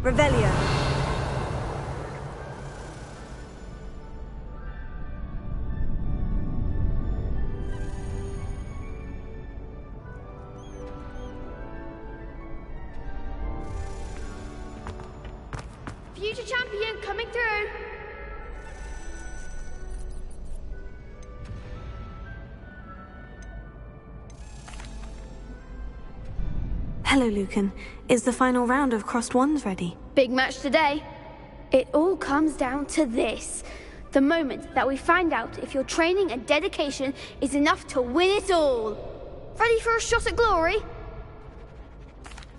Revelio. Future champion coming through. Hello, Lucan. Is the final round of Crossed Wands ready? Big match today. It all comes down to this. The moment that we find out if your training and dedication is enough to win it all. Ready for a shot at glory?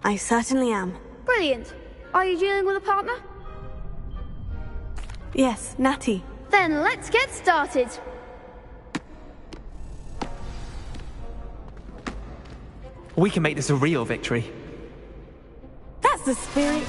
I certainly am. Brilliant. Are you dealing with a partner? Yes, Natty. Then let's get started. We can make this a real victory. That's the spirit.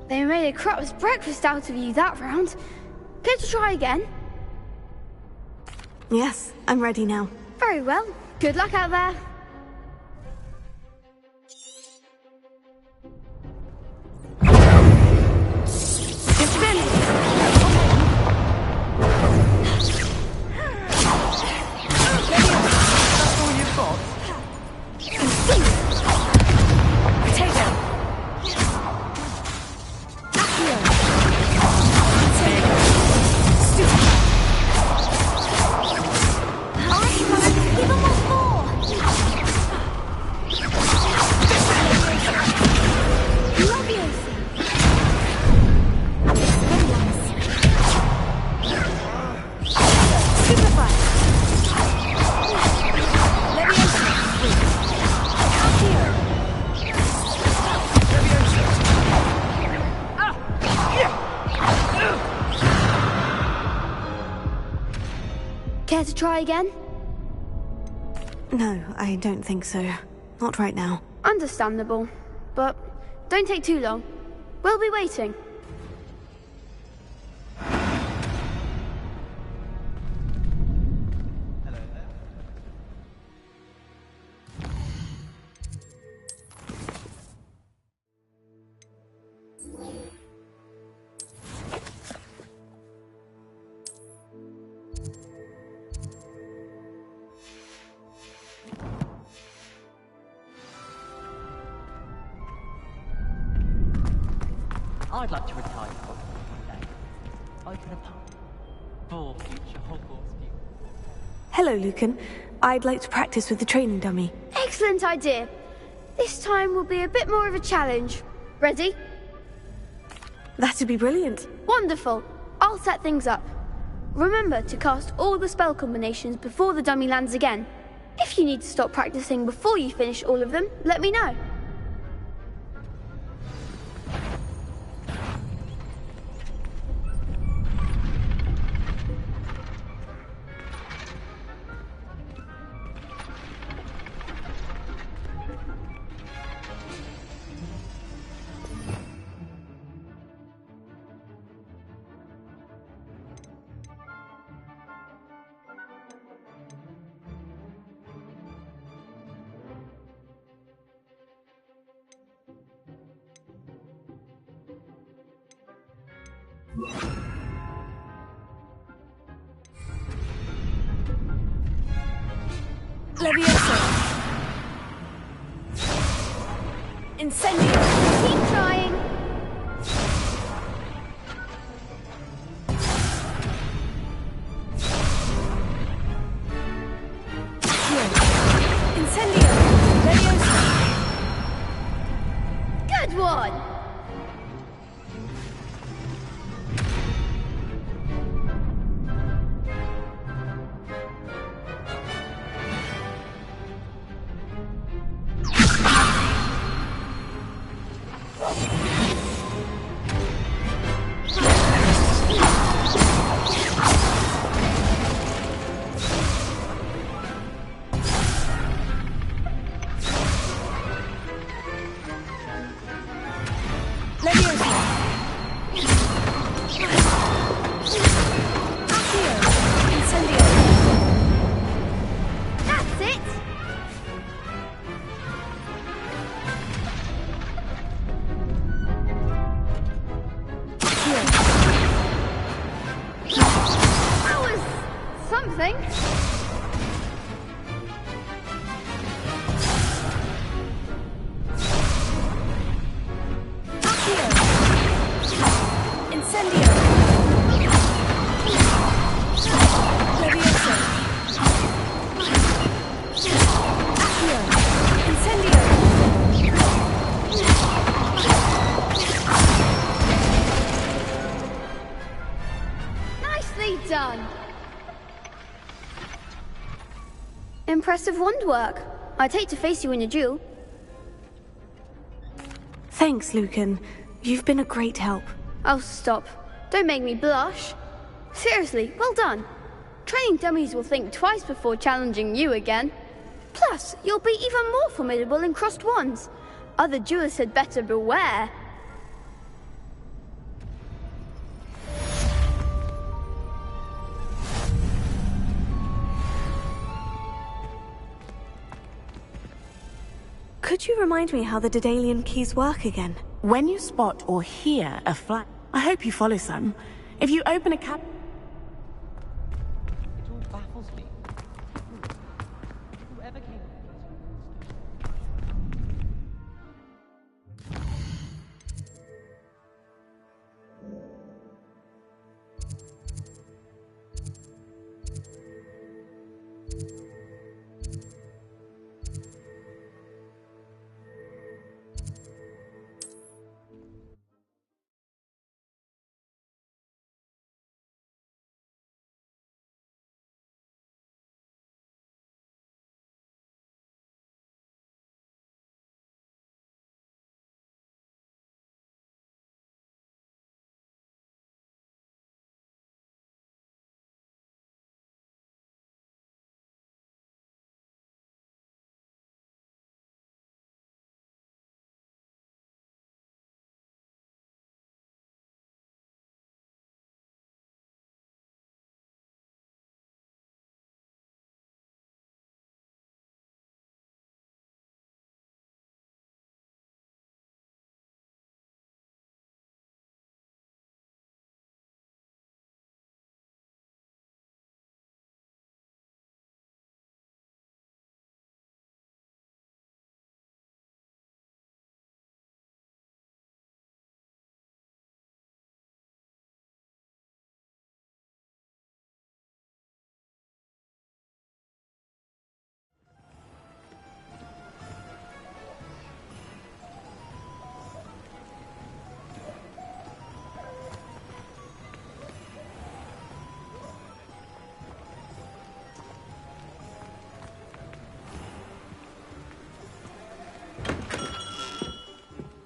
They made a crap's breakfast out of you that round. Care to try again? Yes, I'm ready now. Very well. Good luck out there. Care to try again? No, I don't think so. Not right now. Understandable. But don't take too long. We'll be waiting. I'd like to retire from one day. Open a pub for future Hogwarts viewers. Hello, Lucan. I'd like to practice with the training dummy. Excellent idea. This time will be a bit more of a challenge. Ready? That'd be brilliant. Wonderful. I'll set things up. Remember to cast all the spell combinations before the dummy lands again. If you need to stop practicing before you finish all of them, let me know. Levioso. Incendio. Keep trying. Incendio. Levioso. Good one. That's it. That was something. Incendio. Levioso. Incendio. Nicely done. Impressive wand work. I'd hate to face you in a duel. Thanks, Lucan. You've been a great help. Oh, stop. Don't make me blush. Seriously, well done. Training dummies will think twice before challenging you again. Plus, you'll be even more formidable in crossed wands. Other duelists had better beware. Could you remind me how the Daedalian keys work again? When you spot or hear a flag, I hope you follow some. If you open a cab... It all baffles me. Whoever came up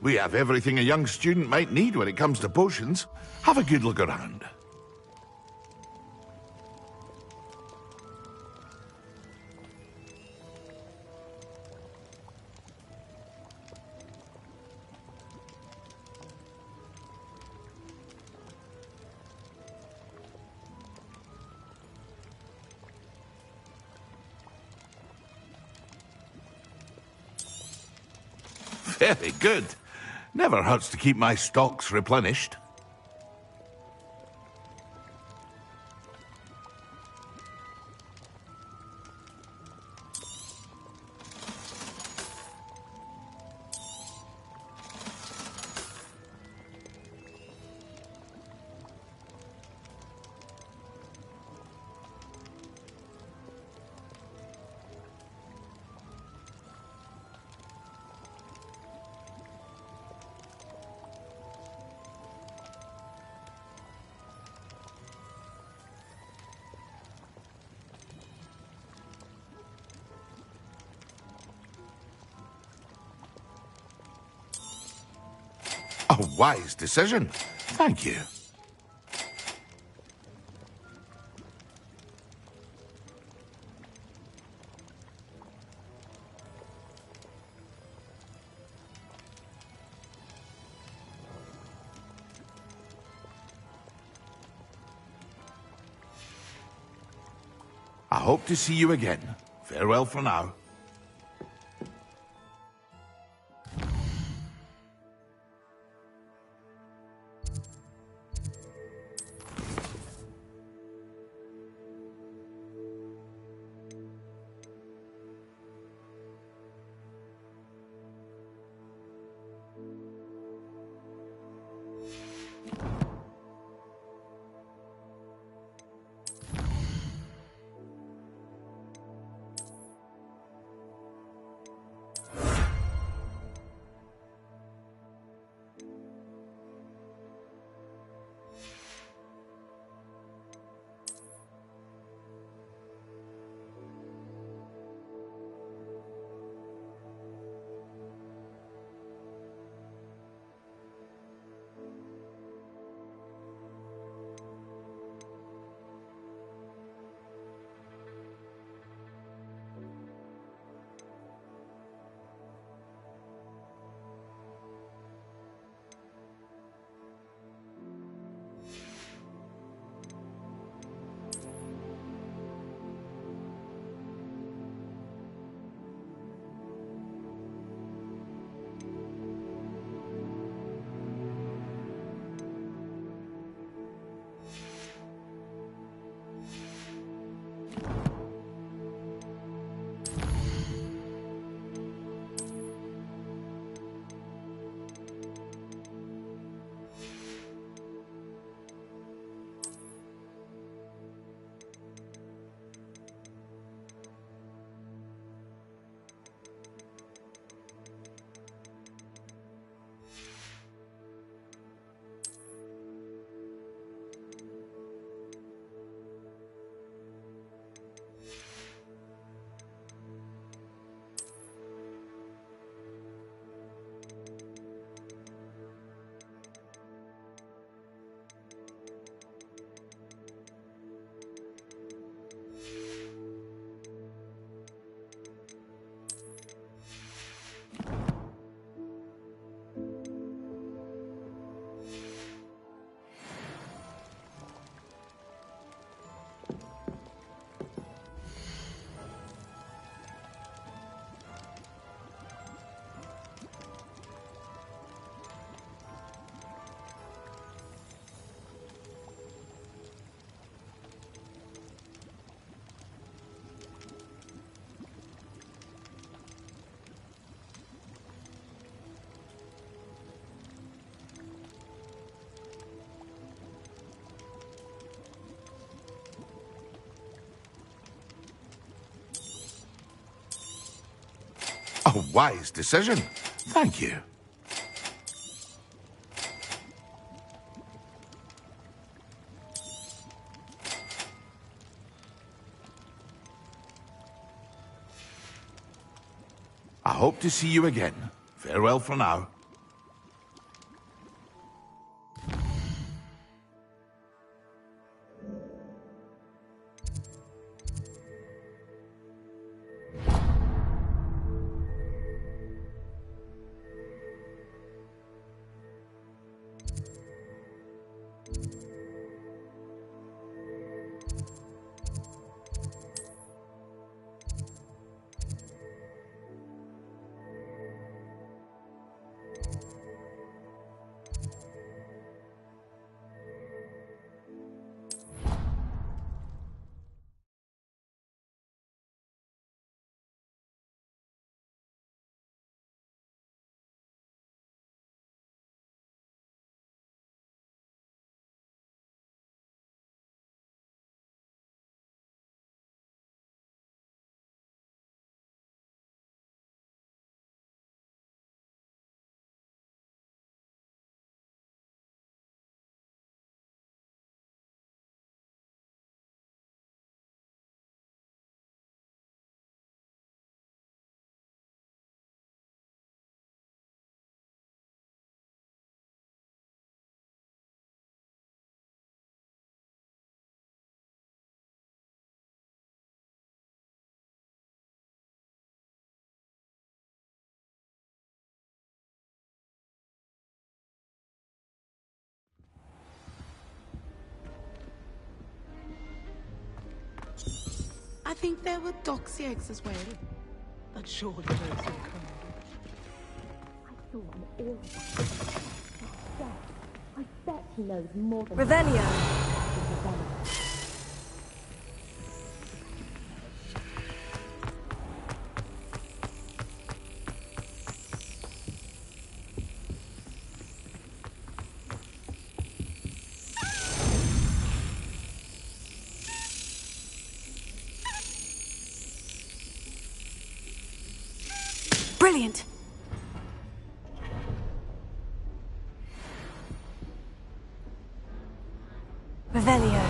We have everything a young student might need when it comes to potions. Have a good look around. Very good. Never hurts to keep my stocks replenished. A wise decision. Thank you. I hope to see you again. Farewell for now. A wise decision. Thank you. I hope to see you again. Farewell for now. I think there were doxy eggs as well. But surely those will come. Revelio. Brilliant. Revelio.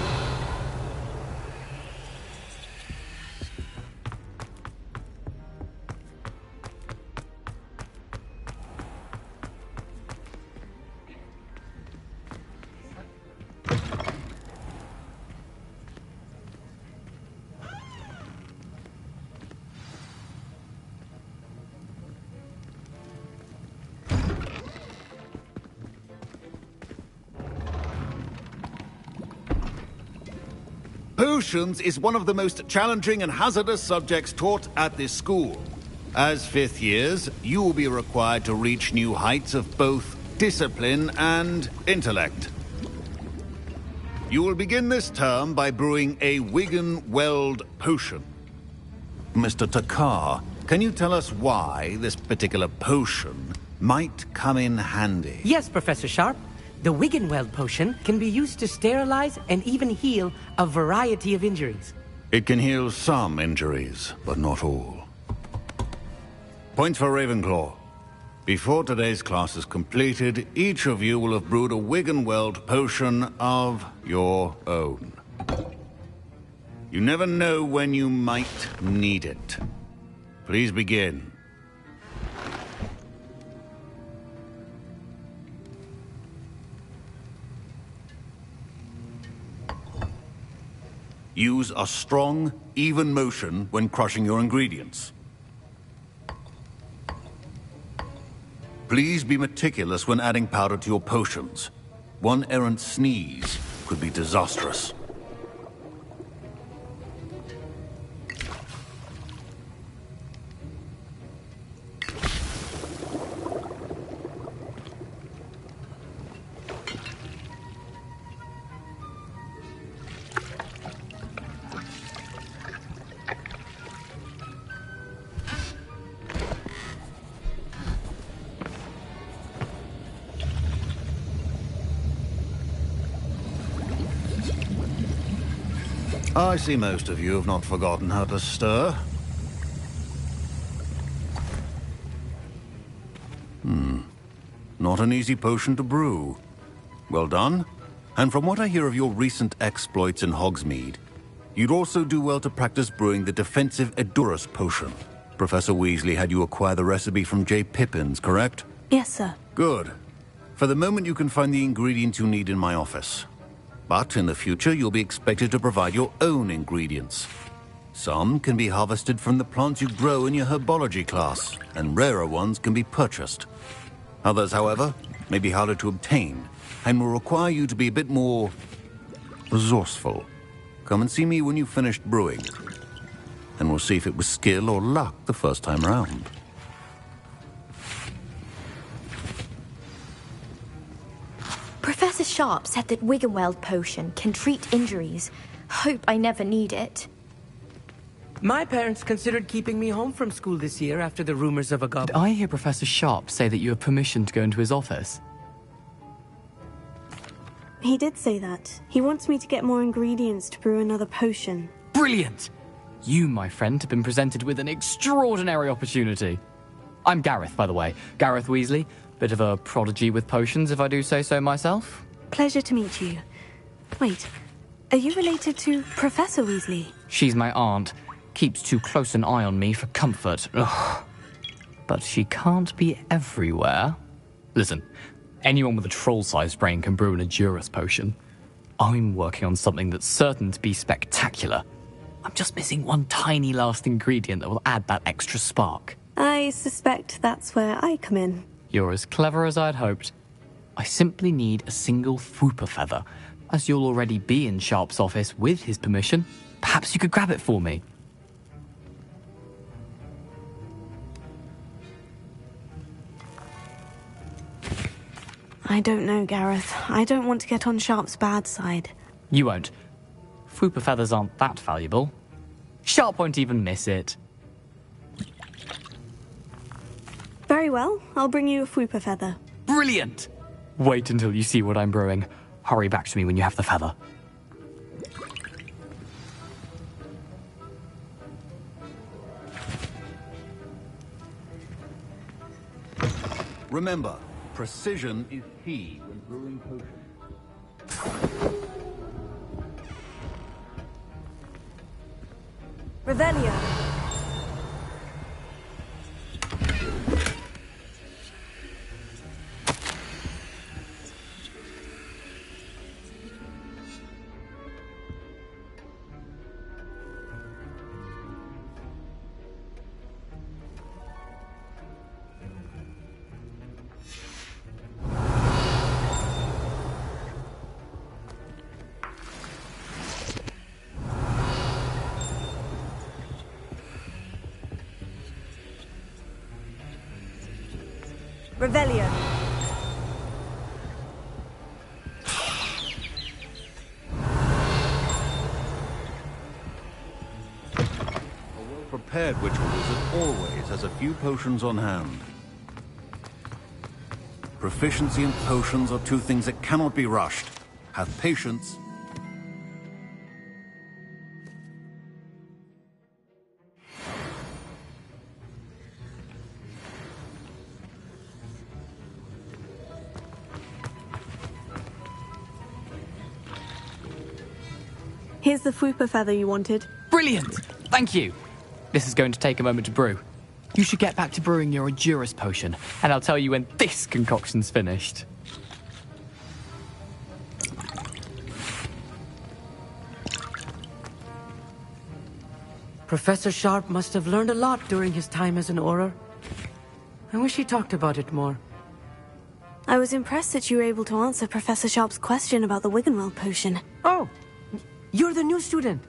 Potions is one of the most challenging and hazardous subjects taught at this school. As fifth years, you will be required to reach new heights of both discipline and intellect. You will begin this term by brewing a Wigan-Weld potion. Mr. Takar, can you tell us why this particular potion might come in handy? Yes, Professor Sharp. The Wigan-Weld potion can be used to sterilize and even heal a variety of injuries. It can heal some injuries, but not all. Point for Ravenclaw. Before today's class is completed, each of you will have brewed a Wigan-Weld potion of your own. You never know when you might need it. Please begin. Use a strong, even motion when crushing your ingredients. Please be meticulous when adding powder to your potions. One errant sneeze could be disastrous. I see most of you have not forgotten how to stir. Not an easy potion to brew. Well done. And from what I hear of your recent exploits in Hogsmeade, you'd also do well to practice brewing the defensive Edurus potion. Professor Weasley had you acquire the recipe from J. Pippins, correct? Yes, sir. Good. For the moment, you can find the ingredients you need in my office. But in the future, you'll be expected to provide your own ingredients. Some can be harvested from the plants you grow in your herbology class, and rarer ones can be purchased. Others, however, may be harder to obtain, and will require you to be a bit more resourceful. Come and see me when you've finished brewing, and we'll see if it was skill or luck the first time round. Professor Sharp said that Wigan-Weld potion can treat injuries. Hope I never need it. My parents considered keeping me home from school this year after the rumors of a Did I hear Professor Sharp say that you have permission to go into his office? He did say that. He wants me to get more ingredients to brew another potion. Brilliant! You, my friend, have been presented with an extraordinary opportunity. I'm Gareth, by the way. Gareth Weasley. Bit of a prodigy with potions, if I do say so myself. Pleasure to meet you. Wait, are you related to Professor Weasley? She's my aunt. Keeps too close an eye on me for comfort. Ugh. But she can't be everywhere. Listen, anyone with a troll-sized brain can brew an Edurus potion. I'm working on something that's certain to be spectacular. I'm just missing one tiny last ingredient that will add that extra spark. I suspect that's where I come in. You're as clever as I'd hoped. I simply need a single Fwooper feather. As you'll already be in Sharp's office with his permission, perhaps you could grab it for me. I don't know, Gareth. I don't want to get on Sharp's bad side. You won't. Fwooper feathers aren't that valuable. Sharp won't even miss it. Very well. I'll bring you a Fwooper feather. Brilliant! Wait until you see what I'm brewing. Hurry back to me when you have the feather. Remember, precision is key when brewing potions. Revelio. Revelio. A well-prepared witch or wizard always has a few potions on hand. Proficiency and potions are two things that cannot be rushed. Have patience. Here's the Fwooper feather you wanted. Brilliant! Thank you! This is going to take a moment to brew. You should get back to brewing your Endurus potion, and I'll tell you when this concoction's finished. Professor Sharp must have learned a lot during his time as an Auror. I wish he talked about it more. I was impressed that you were able to answer Professor Sharp's question about the Wiggenweld potion. Oh, you're the new student.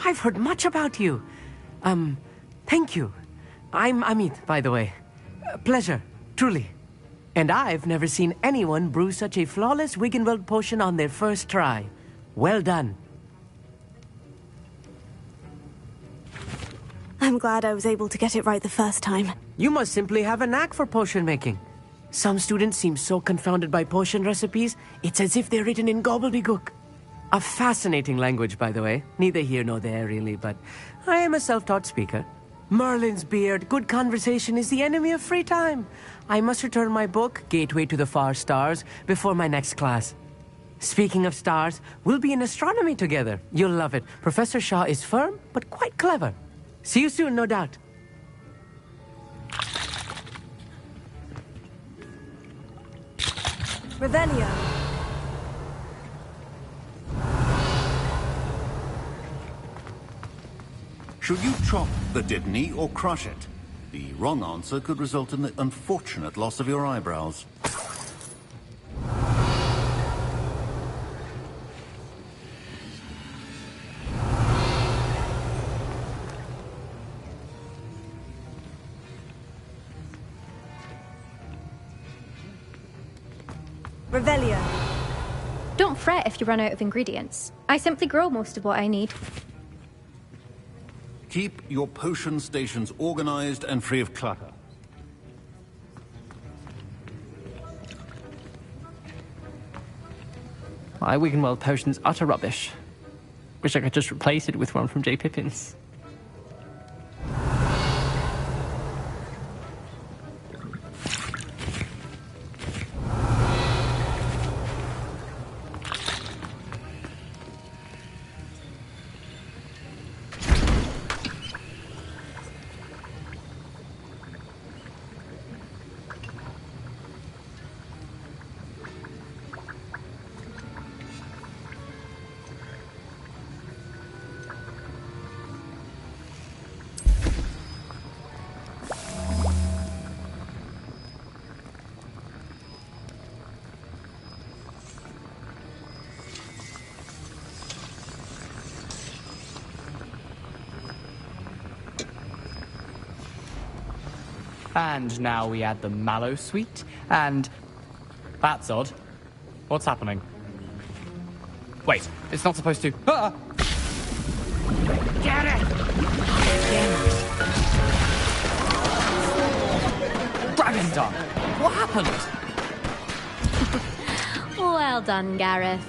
I've heard much about you. Thank you. I'm Amit, by the way. Pleasure, truly. And I've never seen anyone brew such a flawless Wiggenweld potion on their first try. Well done. I'm glad I was able to get it right the first time. You must simply have a knack for potion making. Some students seem so confounded by potion recipes, it's as if they're written in gobbledygook. A fascinating language, by the way. Neither here nor there, really, but I am a self-taught speaker. Merlin's beard, good conversation is the enemy of free time. I must return my book, Gateway to the Far Stars, before my next class. Speaking of stars, we'll be in astronomy together. You'll love it. Professor Shaw is firm, but quite clever. See you soon, no doubt. Revelio. Should you chop the Didney or crush it? The wrong answer could result in the unfortunate loss of your eyebrows. Revelio. Don't fret if you run out of ingredients. I simply grow most of what I need. Keep your potion stations organized and free of clutter. My Wiggenweld potion's utter rubbish. Wish I could just replace it with one from J. Pippin's. And now we add the mallow sweet, and That's odd. What's happening? Wait, it's not supposed to... Ah! Get it! Dragon's What happened? Well done, Gareth.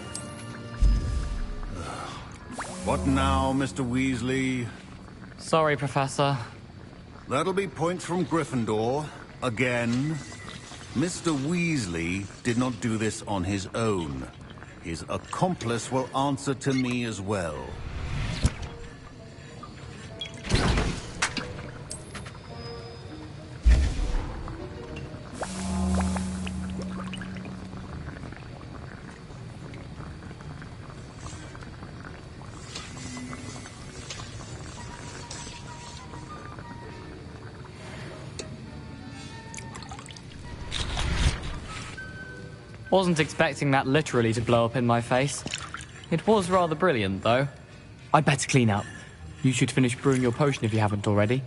What now, Mr. Weasley? Sorry, Professor. That'll be points from Gryffindor. Again. Mr. Weasley did not do this on his own. His accomplice will answer to me as well. Wasn't expecting that literally to blow up in my face. It was rather brilliant, though. I'd better clean up. You should finish brewing your potion if you haven't already.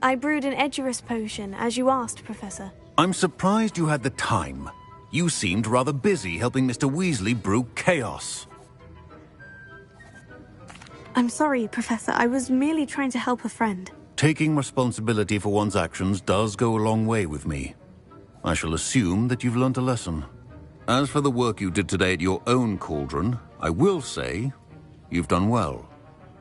I brewed an Edurus potion, as you asked, Professor. I'm surprised you had the time. You seemed rather busy helping Mr. Weasley brew chaos. I'm sorry, Professor. I was merely trying to help a friend. Taking responsibility for one's actions does go a long way with me. I shall assume that you've learnt a lesson. As for the work you did today at your own cauldron, I will say you've done well.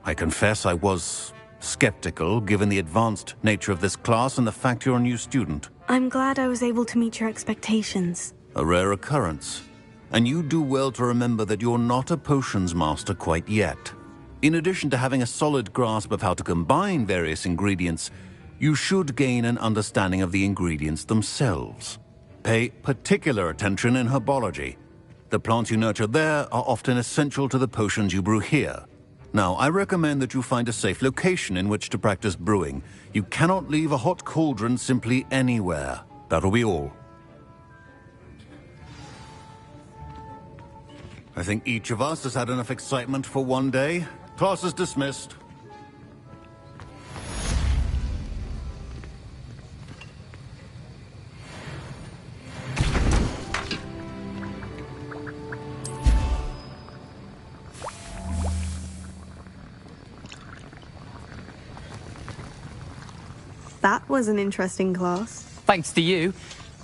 I confess I was skeptical, given the advanced nature of this class and the fact you're a new student. I'm glad I was able to meet your expectations. A rare occurrence. And you do well to remember that you're not a potions master quite yet. In addition to having a solid grasp of how to combine various ingredients, you should gain an understanding of the ingredients themselves. Pay particular attention in herbology. The plants you nurture there are often essential to the potions you brew here. Now, I recommend that you find a safe location in which to practice brewing. You cannot leave a hot cauldron simply anywhere. That'll be all. I think each of us has had enough excitement for one day. Class is dismissed. That was an interesting class. Thanks to you.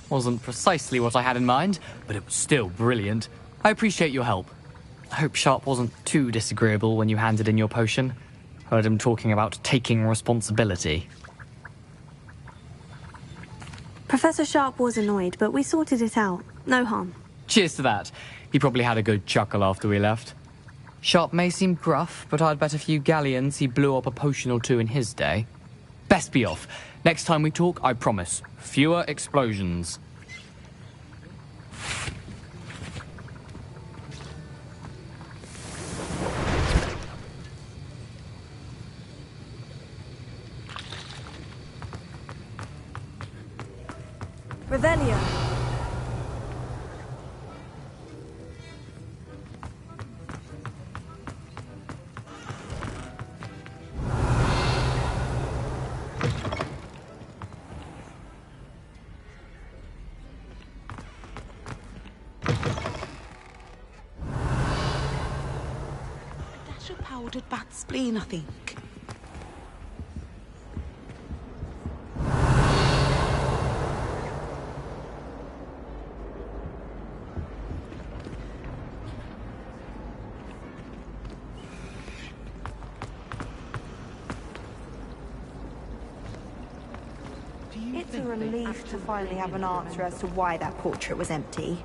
Wasn't precisely what I had in mind, but it was still brilliant. I appreciate your help. I hope Sharp wasn't too disagreeable when you handed in your potion. Heard him talking about taking responsibility. Professor Sharp was annoyed, but we sorted it out. No harm. Cheers to that. He probably had a good chuckle after we left. Sharp may seem gruff, but I'd bet a few galleons he blew up a potion or two in his day. Best be off. Next time we talk, I promise, fewer explosions. Revelio. Dash of powdered bat spleen, I think. It's a relief to finally have an answer as to why that portrait was empty.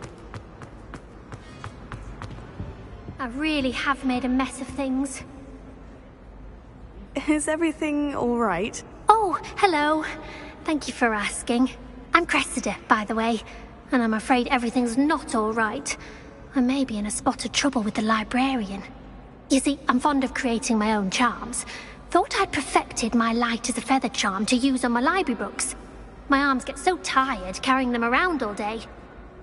I really have made a mess of things. Is everything all right? Oh, hello. Thank you for asking. I'm Cressida, by the way, and I'm afraid everything's not all right. I may be in a spot of trouble with the librarian. You see, I'm fond of creating my own charms. Thought I'd perfected my light as a feather charm to use on my library books. My arms get so tired carrying them around all day.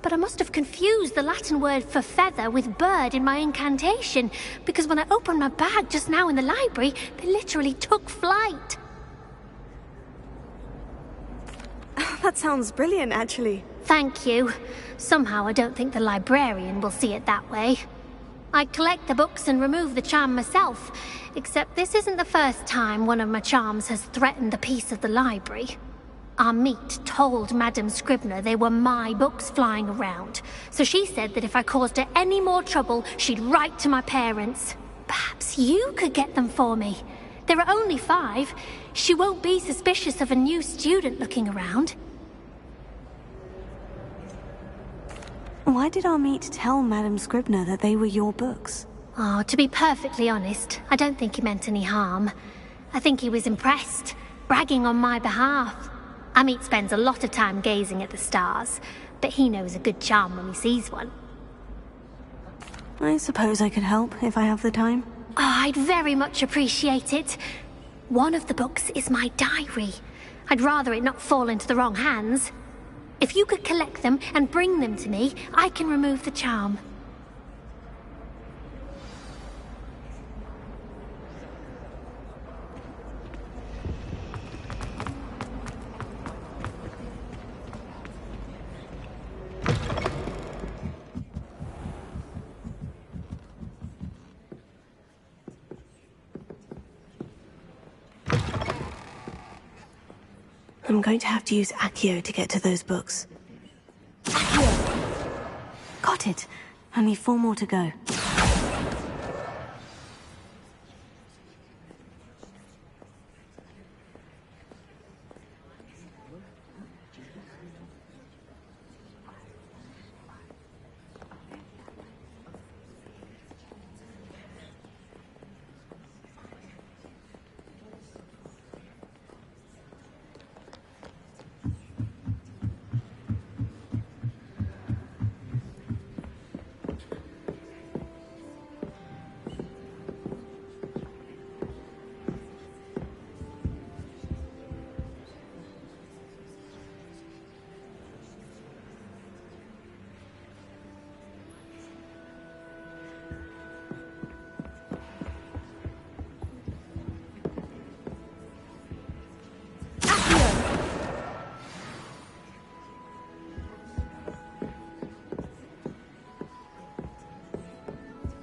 But I must have confused the Latin word for feather with bird in my incantation, because when I opened my bag just now in the library, they literally took flight. That sounds brilliant, actually. Thank you. Somehow I don't think the librarian will see it that way. I collect the books and remove the charm myself, except this isn't the first time one of my charms has threatened the peace of the library. Our meet told Madame Scribner they were my books flying around, so she said that if I caused her any more trouble, she'd write to my parents. Perhaps you could get them for me. There are only 5. She won't be suspicious of a new student looking around. Why did our meet tell Madame Scribner that they were your books? Oh, to be perfectly honest, I don't think he meant any harm. I think he was impressed, bragging on my behalf. Amit spends a lot of time gazing at the stars, but he knows a good charm when he sees one. I suppose I could help if I have the time. Oh, I'd very much appreciate it. One of the books is my diary. I'd rather it not fall into the wrong hands. If you could collect them and bring them to me, I can remove the charm. I'm going to have to use Accio to get to those books. Accio! Got it. Only 4 more to go.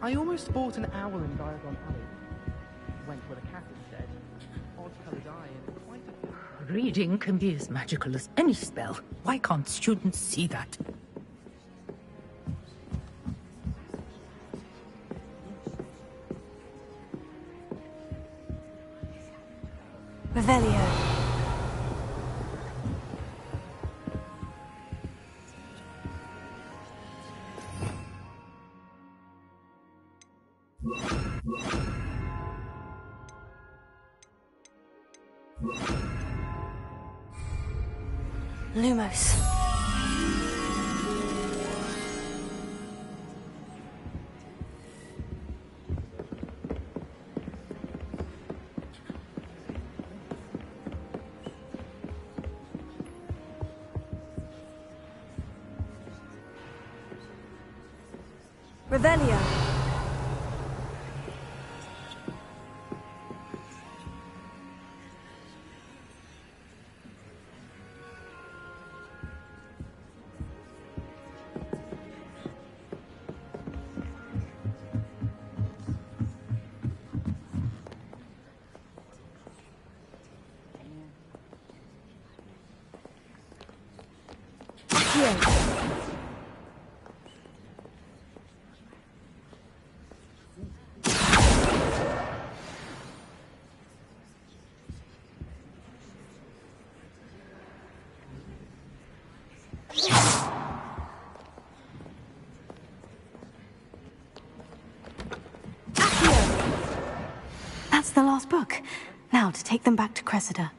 I almost bought an owl in Diagon Alley. Went with a cat instead. Odd-coloured eye and quite a... Reading can be as magical as any spell. Why can't students see that? Revelio. Lumos. Revelio. That's the last book. Now to take them back to Cressida.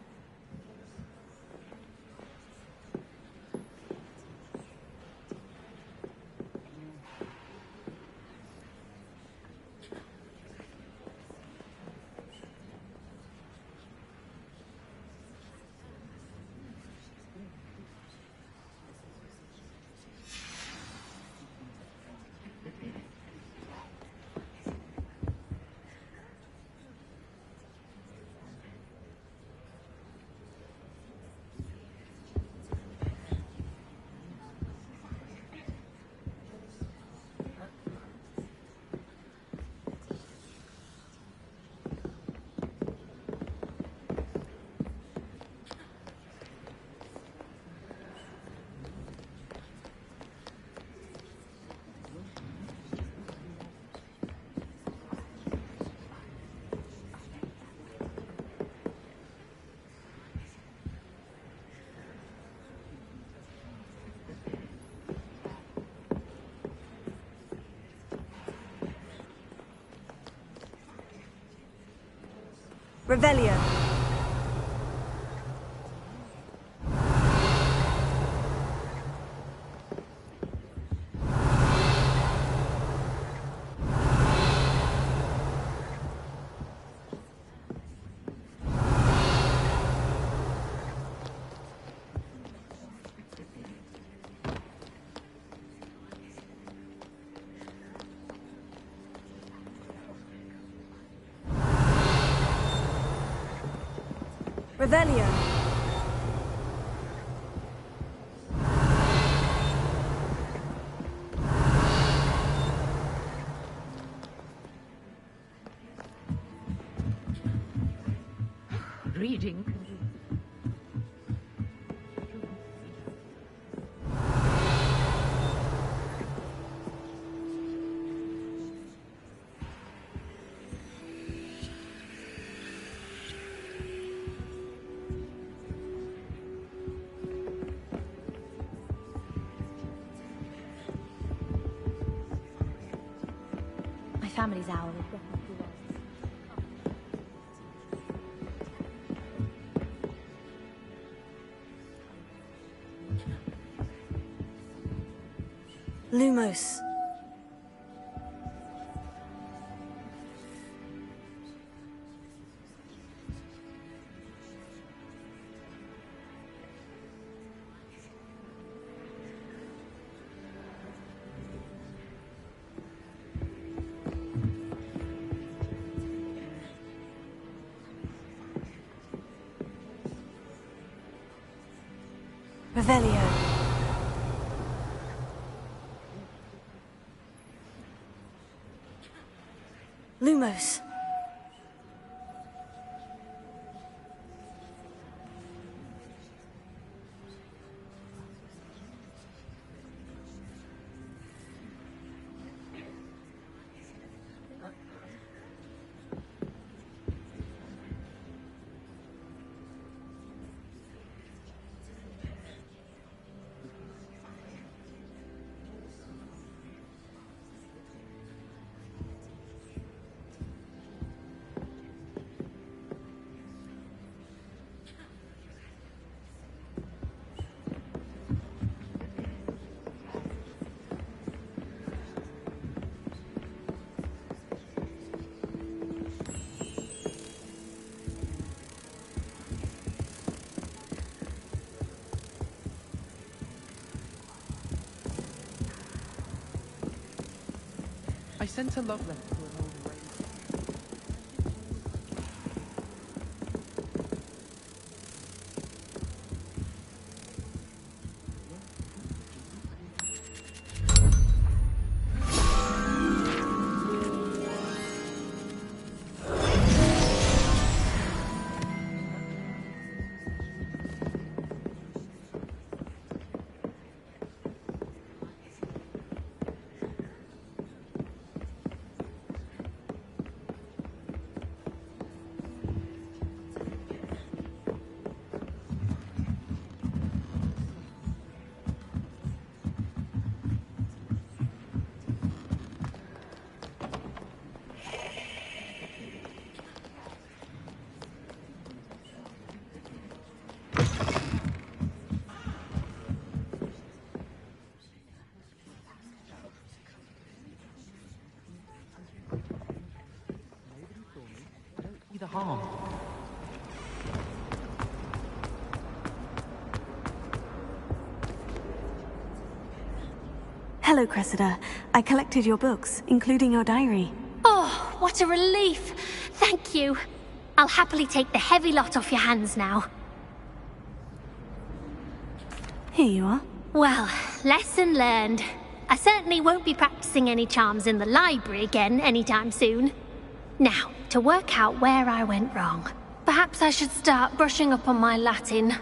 Revelio. Revelio. Reading. My family's owl is definitely wrong. Lumos. Revelio. Lumos. I sent a love letter to an older lady. The harm. Hello, Cressida. I collected your books, including your diary. Oh, what a relief. Thank you. I'll happily take the heavy lot off your hands now. Here you are. Well, lesson learned. I certainly won't be practicing any charms in the library again anytime soon. Now, to work out where I went wrong. Perhaps I should start brushing up on my Latin.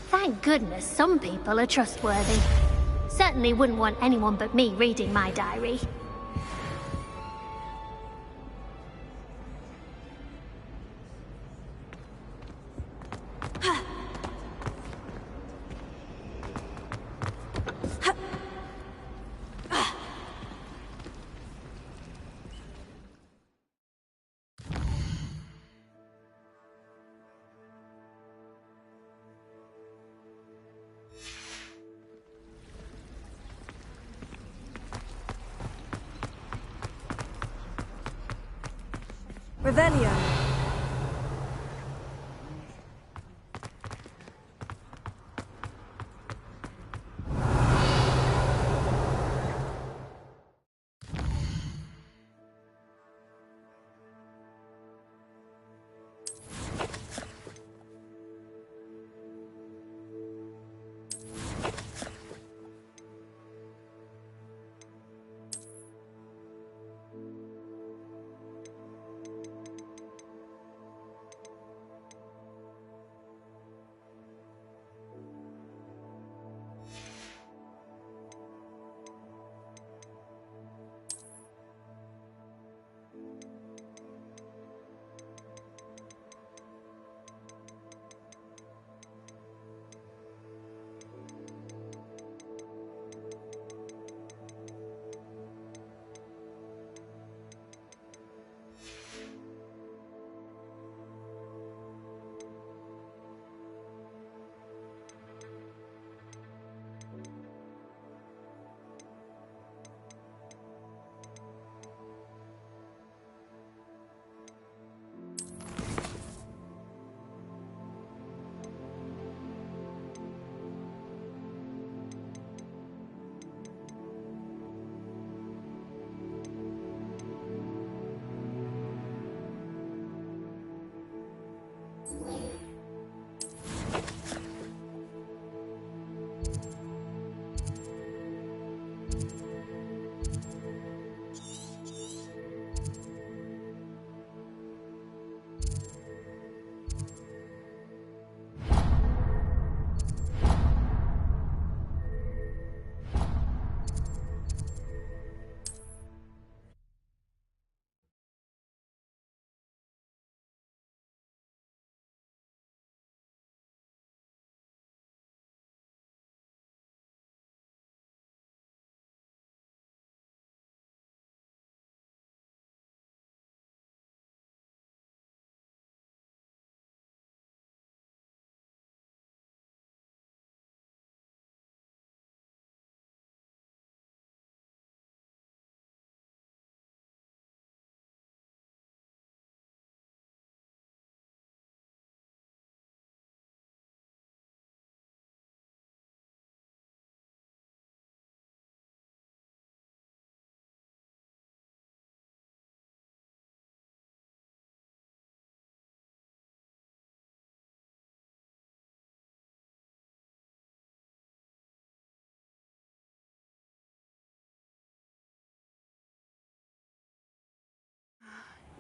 Thank goodness some people are trustworthy. Certainly wouldn't want anyone but me reading my diary. Revelio.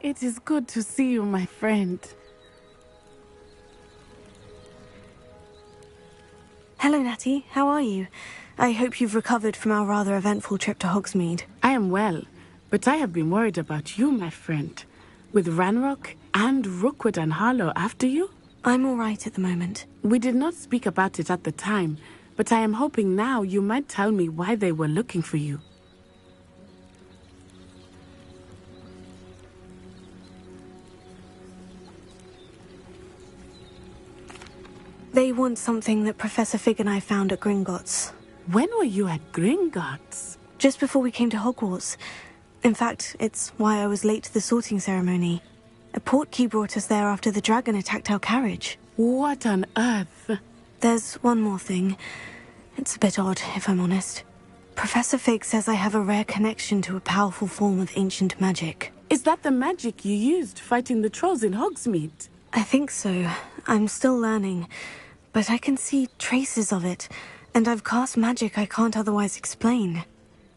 It is good to see you, my friend. Hello, Natty. How are you? I hope you've recovered from our rather eventful trip to Hogsmeade. I am well, but I have been worried about you, my friend. With Ranrock and Rookwood and Harlow after you? I'm all right at the moment. We did not speak about it at the time, but I am hoping now you might tell me why they were looking for you. They want something that Professor Fig and I found at Gringotts. When were you at Gringotts? Just before we came to Hogwarts. In fact, it's why I was late to the sorting ceremony. A portkey brought us there after the dragon attacked our carriage. What on earth? There's one more thing. It's a bit odd, if I'm honest. Professor Fig says I have a rare connection to a powerful form of ancient magic. Is that the magic you used fighting the trolls in Hogsmeade? I think so. I'm still learning. But I can see traces of it, and I've cast magic I can't otherwise explain.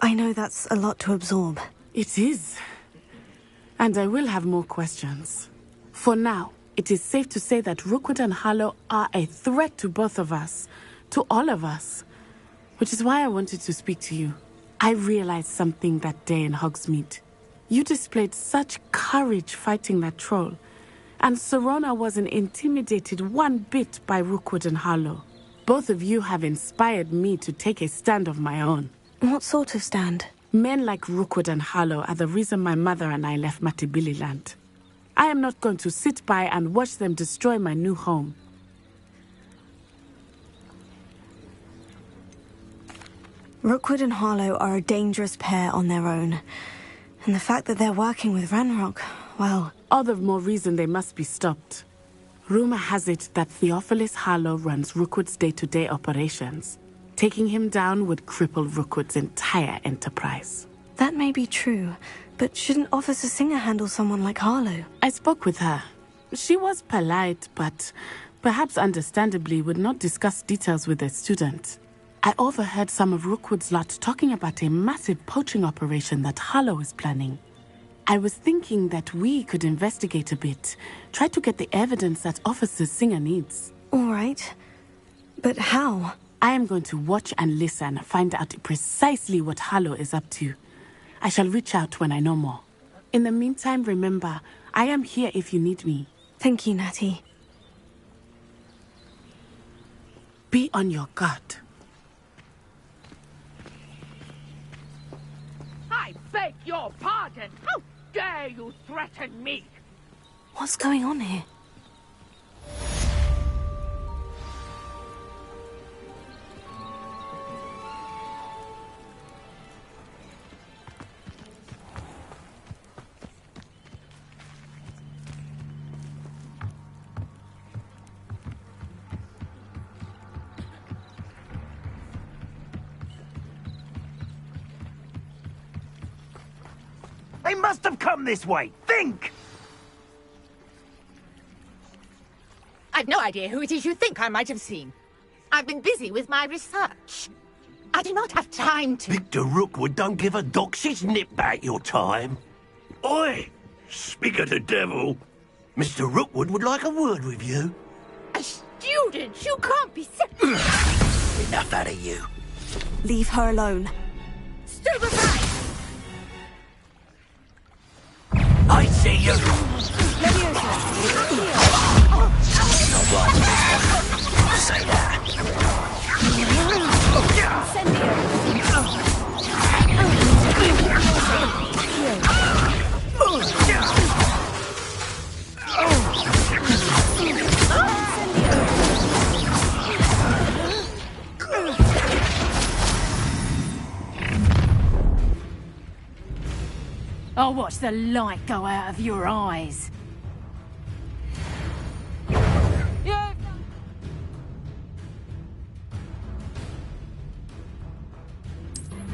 I know that's a lot to absorb. It is. And I will have more questions. For now, it is safe to say that Rookwood and Harlow are a threat to both of us. To all of us. Which is why I wanted to speak to you. I realized something that day in Hogsmeade. You displayed such courage fighting that troll. And Serona wasn't intimidated one bit by Rookwood and Harlow. Both of you have inspired me to take a stand of my own. What sort of stand? Men like Rookwood and Harlow are the reason my mother and I left Matibili Land. I am not going to sit by and watch them destroy my new home. Rookwood and Harlow are a dangerous pair on their own. And the fact that they're working with Ranrock, well... All the more reason they must be stopped. Rumor has it that Theophilus Harlow runs Rookwood's day-to-day operations. Taking him down would cripple Rookwood's entire enterprise. That may be true, but shouldn't Officer Singer handle someone like Harlow? I spoke with her. She was polite, but perhaps understandably would not discuss details with a student. I overheard some of Rookwood's lot talking about a massive poaching operation that Harlow is planning. I was thinking that we could investigate a bit, try to get the evidence that Officer Singer needs. All right. But how? I am going to watch and listen, find out precisely what Harlow is up to. I shall reach out when I know more. In the meantime, remember, I am here if you need me. Thank you, Natty. Be on your guard. I beg your pardon. How dare you threaten me? What's going on here? They must have come this way. Think! I've no idea who it is you think I might have seen. I've been busy with my research. I do not have time to... Victor Rookwood don't give a doxy's nip back your time. Oi! Speak of the devil. Mr. Rookwood would like a word with you. A student? You can't be... Enough out of you. Leave her alone. Stupefy! I see you. Say that. I'll watch the light go out of your eyes.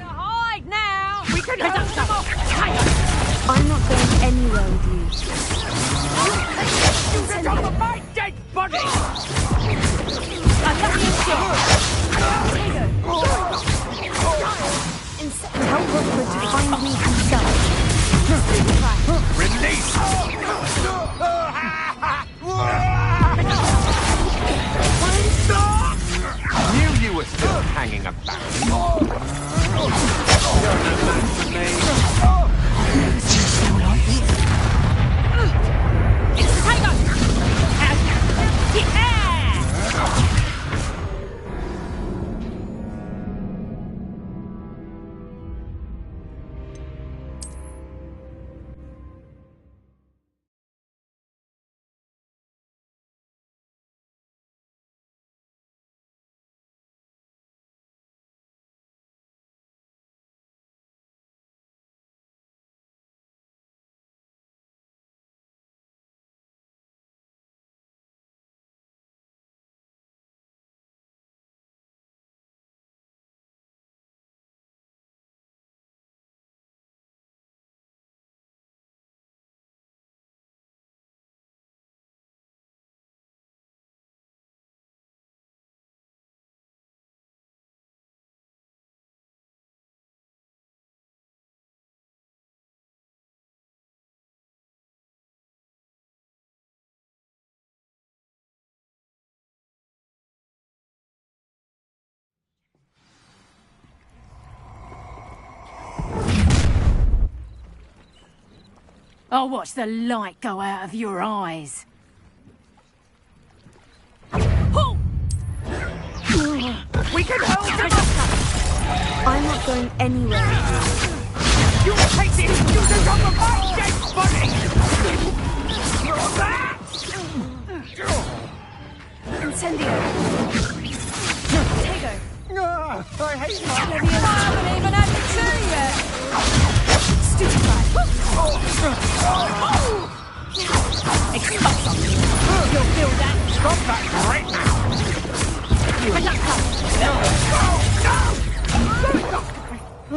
Hide now! We can hold them off! I'm not going anywhere with you. You can talk about my dead body! Let me Tell Rookwood to find me himself. Release! Knew you were still hanging about. You're no match for me. It's the tiger! Yeah! I'll watch the light go out of your eyes. Oh! We can hold them up! I'm not going anywhere. You take this student off of my dead body! Incendio. I hate my... I haven't even had the tea yet! You'll feel that. Stop that right now.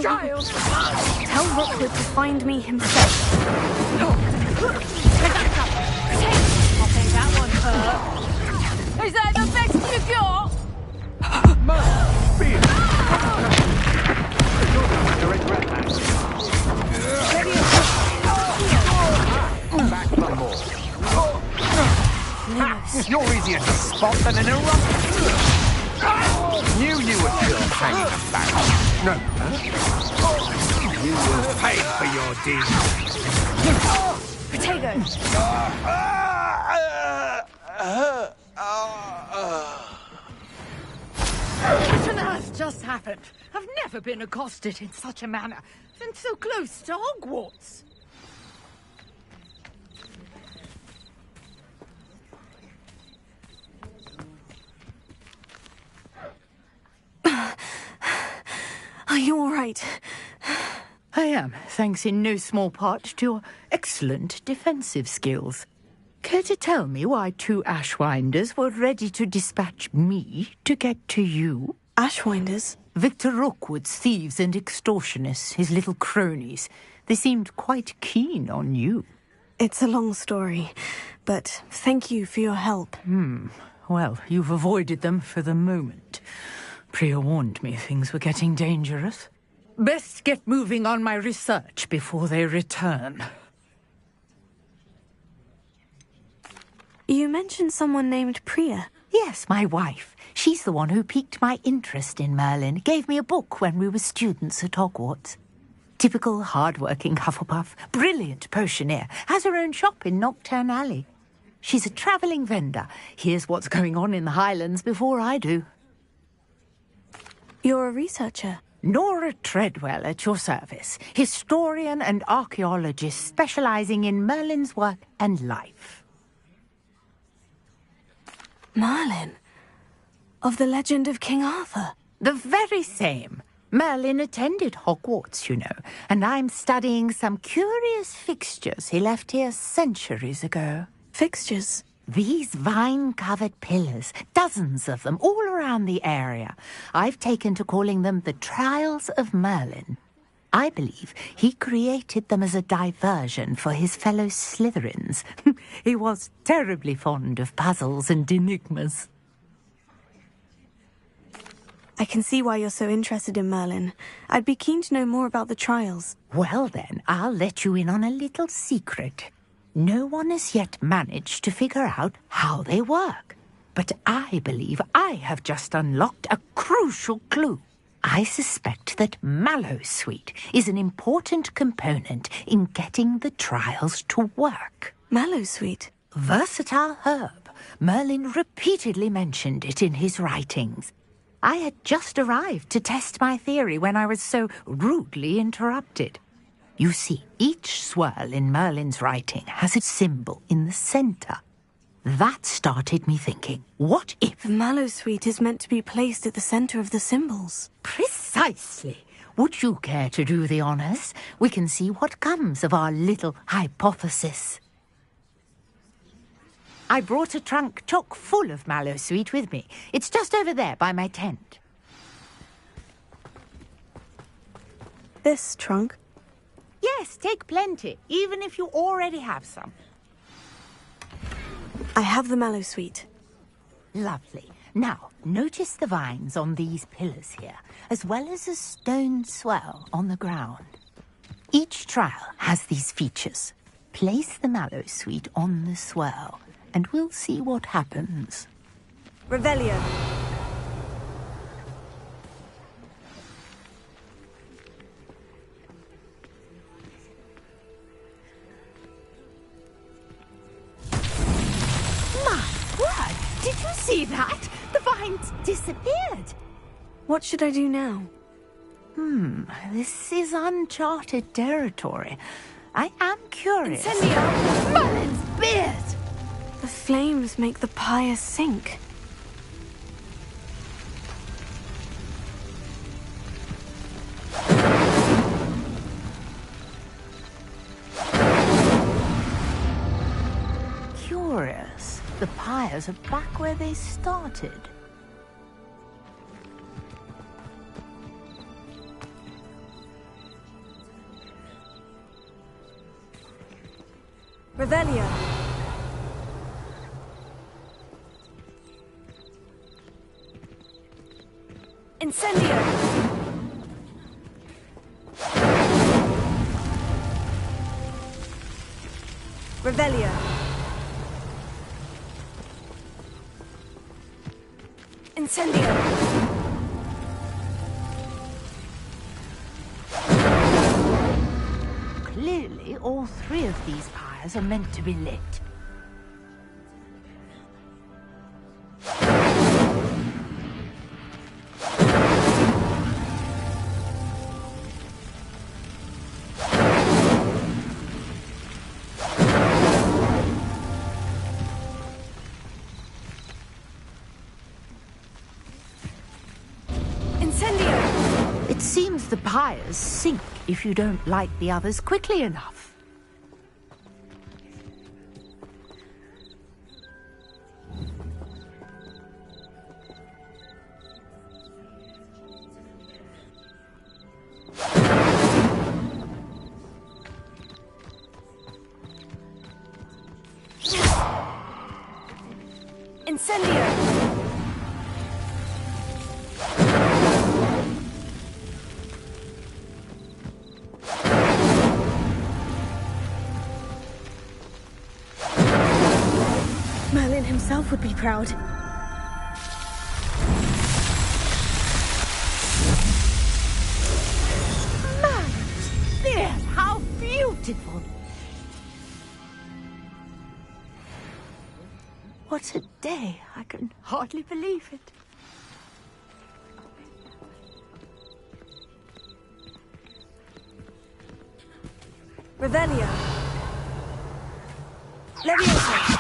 Child! Tell Rookwood to find me himself. I think that one hurt. Is that the best you got? You're going to regret that. Back for more. You're easier to spot than an eruption. Knew you were still hanging about. No. You will pay for your deeds. Protego! What on earth just happened? I've never been accosted in such a manner, and so close to Hogwarts. Are you all right? I am, thanks in no small part to your excellent defensive skills. Care to tell me why 2 Ashwinders were ready to dispatch me to get to you? Ashwinders? Victor Rookwood's thieves and extortionists, his little cronies. They seemed quite keen on you. It's a long story, but thank you for your help. Well, you've avoided them for the moment. Priya warned me things were getting dangerous. Best get moving on my research before they return. You mentioned someone named Priya. Yes, my wife. She's the one who piqued my interest in Merlin. Gave me a book when we were students at Hogwarts. Typical hard-working Hufflepuff. Brilliant potioneer. Has her own shop in Knockturn Alley. She's a travelling vendor. Hears what's going on in the Highlands before I do. You're a researcher? Nora Treadwell at your service. Historian and archaeologist specialising in Merlin's work and life. Merlin? Of the legend of King Arthur? The very same. Merlin attended Hogwarts, you know, and I'm studying some curious fixtures he left here centuries ago. Fixtures? These vine-covered pillars, dozens of them, all around the area. I've taken to calling them the Trials of Merlin. I believe he created them as a diversion for his fellow Slytherins. He was terribly fond of puzzles and enigmas. I can see why you're so interested in Merlin. I'd be keen to know more about the trials. Well then, I'll let you in on a little secret. No one has yet managed to figure out how they work. But I believe I have just unlocked a crucial clue. I suspect that Mallowsweet is an important component in getting the trials to work. Mallowsweet? Versatile herb. Merlin repeatedly mentioned it in his writings. I had just arrived to test my theory when I was so rudely interrupted. You see, each swirl in Merlin's writing has a symbol in the centre. That started me thinking, what if... The Mallowsweet is meant to be placed at the centre of the symbols. Precisely. Would you care to do the honours? We can see what comes of our little hypothesis. I brought a trunk chock full of Mallowsweet with me. It's just over there by my tent. This trunk? Yes, take plenty, even if you already have some. I have the Mallowsweet. Lovely. Now, notice the vines on these pillars here, as well as a stone swell on the ground. Each trial has these features. Place the Mallowsweet on the swell, and we'll see what happens. Revelio. Did you see that? The vines disappeared. What should I do now? This is uncharted territory. I am curious. Incendio! Merlin's beard! The flames make the pyre sink. pyres are back where they started. Revelio. Incendio. Revelio. Incendio. Clearly, all three of these pyres are meant to be lit. It seems the pyres sink if you don't light the others quickly enough. Incendio. Merlin himself would be proud. There, how beautiful! What a day! I can hardly believe it. Revelio. Leviosa.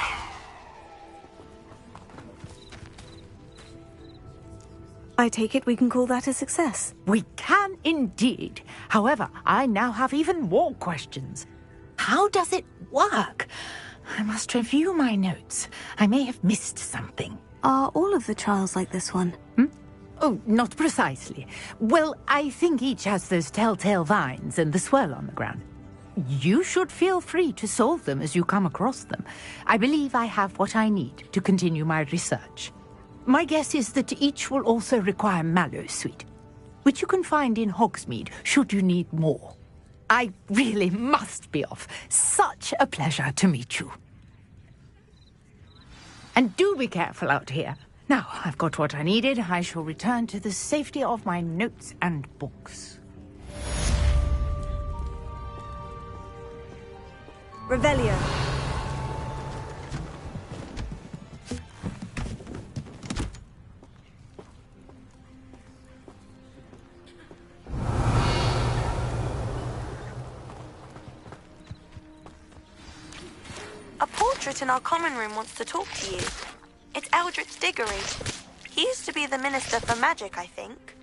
I take it we can call that a success. We can indeed. However, I now have even more questions. How does it work? I must review my notes. I may have missed something. Are all of the trials like this one? Oh, not precisely. Well, I think each has those telltale vines and the swirl on the ground. You should feel free to solve them as you come across them. I believe I have what I need to continue my research. My guess is that each will also require mallow sweet, which you can find in Hogsmeade should you need more. I really must be off. Such a pleasure to meet you. And do be careful out here. Now, I've got what I needed. I shall return to the safety of my notes and books. Revelio. A portrait in our common room wants to talk to you. It's Eldritch Diggory. He used to be the Minister for Magic, I think.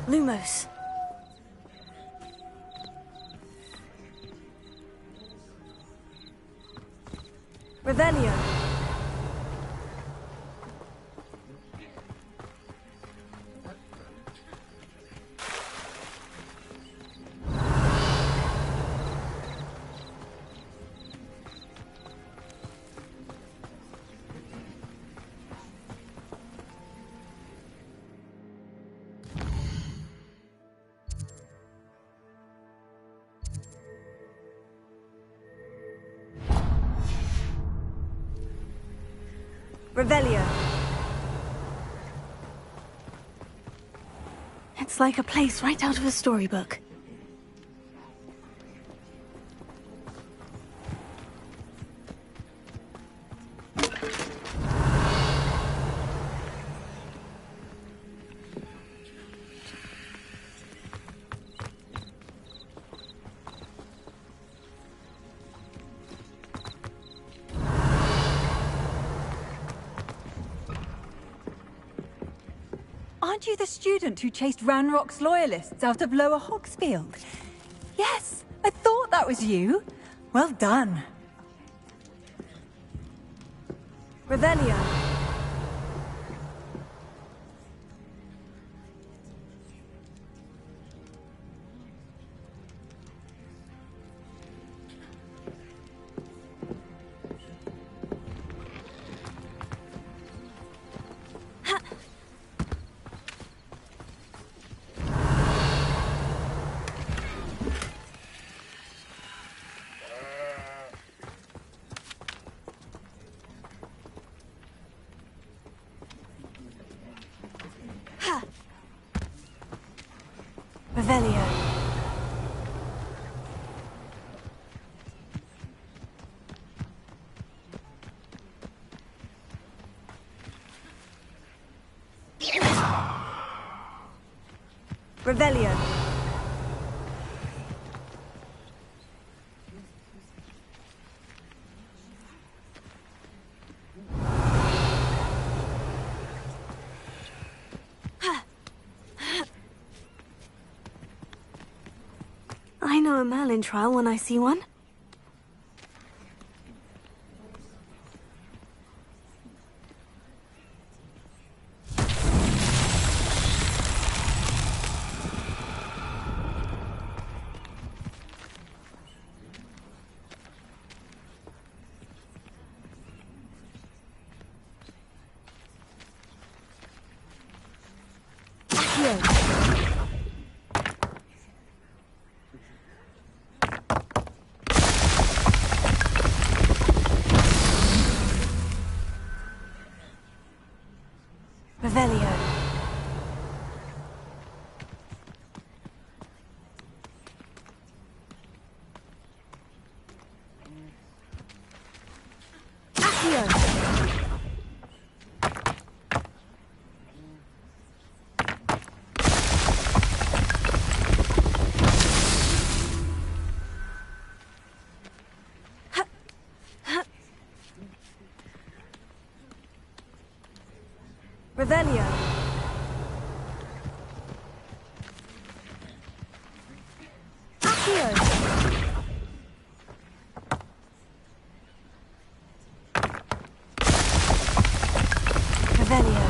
Lumos. Revelio. Revelio. It's like a place right out of a storybook. Aren't you the student who chased Ranrock's loyalists out of Lower Hogsfield? Yes, I thought that was you. Well done. Revelio. Revelio. Revelio. I know a Merlin trial when I see one. Revelio. Accio. Revelio. Accio. Revelio.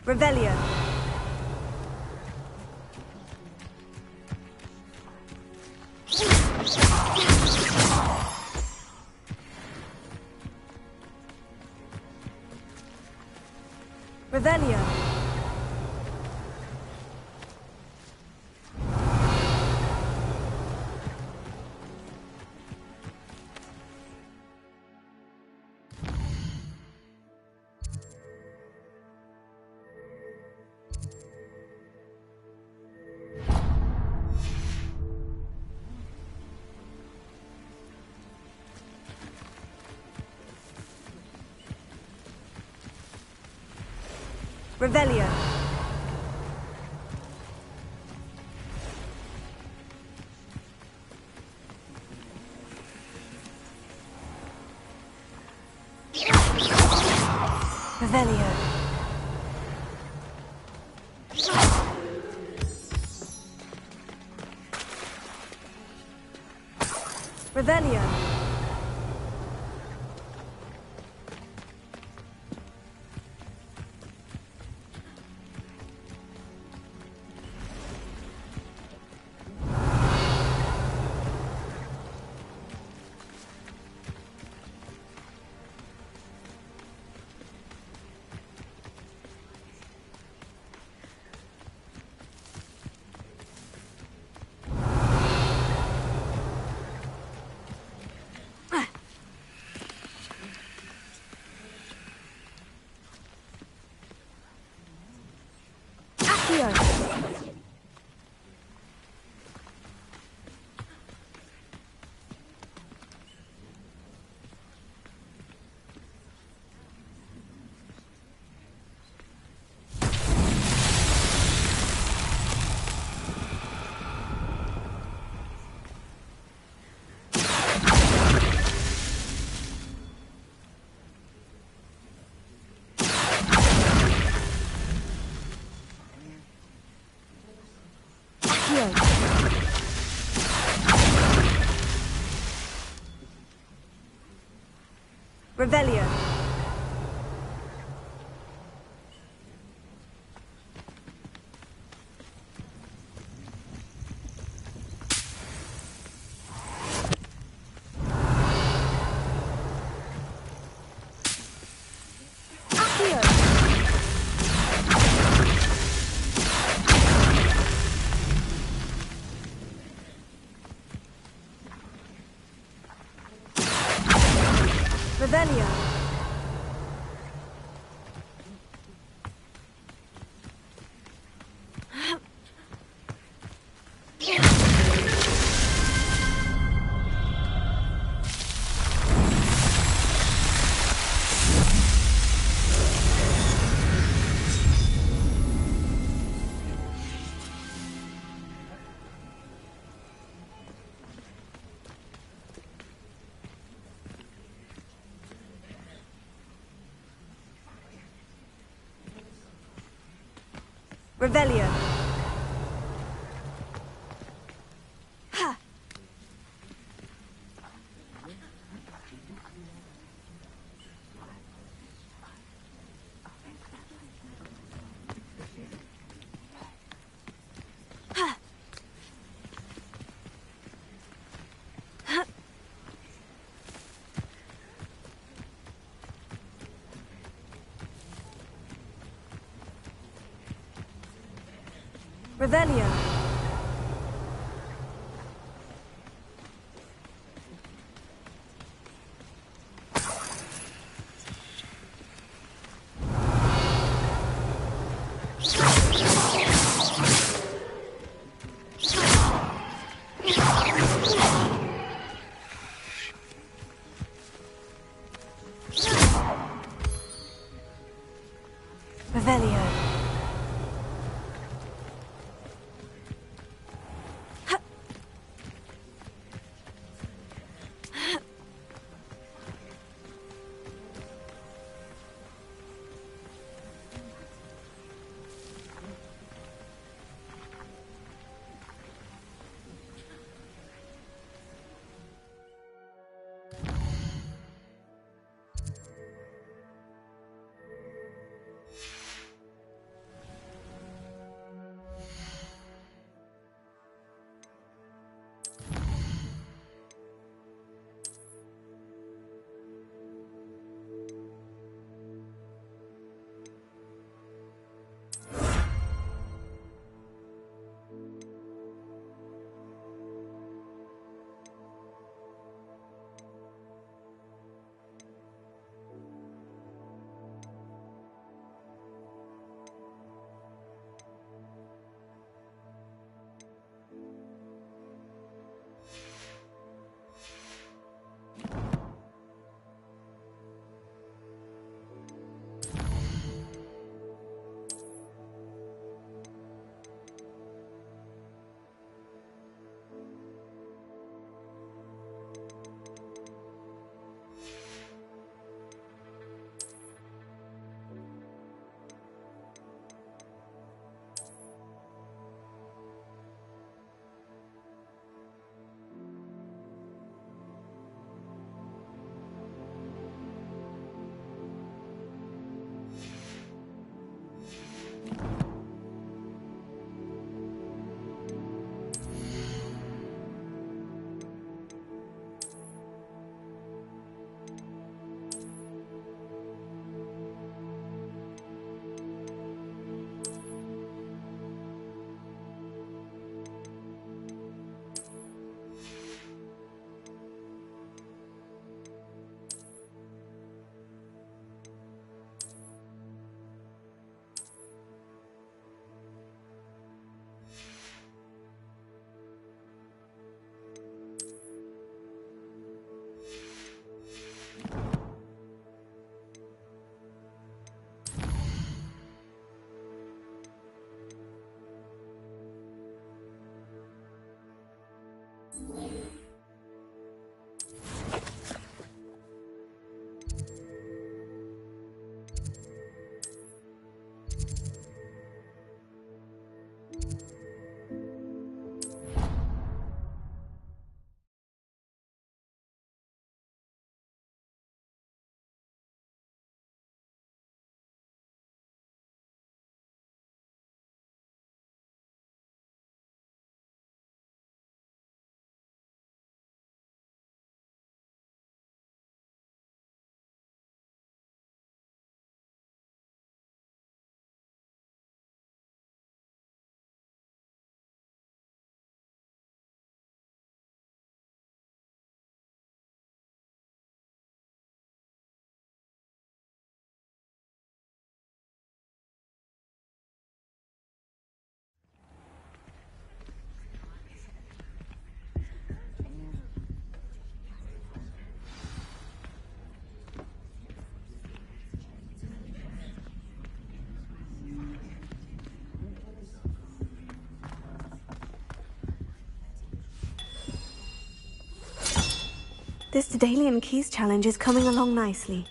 Revelio. Revelio. Revelio. Revelio. Revelio. Revelio. Revelio. Revelio. Ha. Ha. Ha. Revelio. Revelio. This Daedalian Keys challenge is coming along nicely.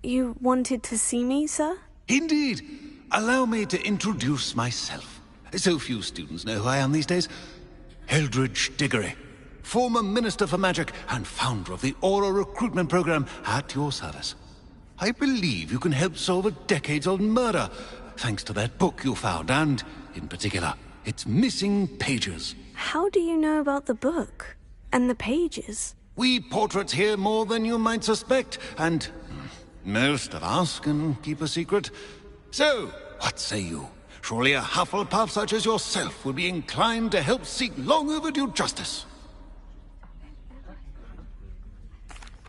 You wanted to see me, sir? Indeed. Allow me to introduce myself. So few students know who I am these days. Eldridge Diggory, former Minister for Magic and founder of the Aura Recruitment Program, at your service. I believe you can help solve a decades-old murder, thanks to that book you found, and, in particular, its missing pages. How do you know about the book? And the pages? We portraits hear more than you might suspect, and most of us can keep a secret. So, what say you? Surely a Hufflepuff such as yourself would be inclined to help seek long overdue justice.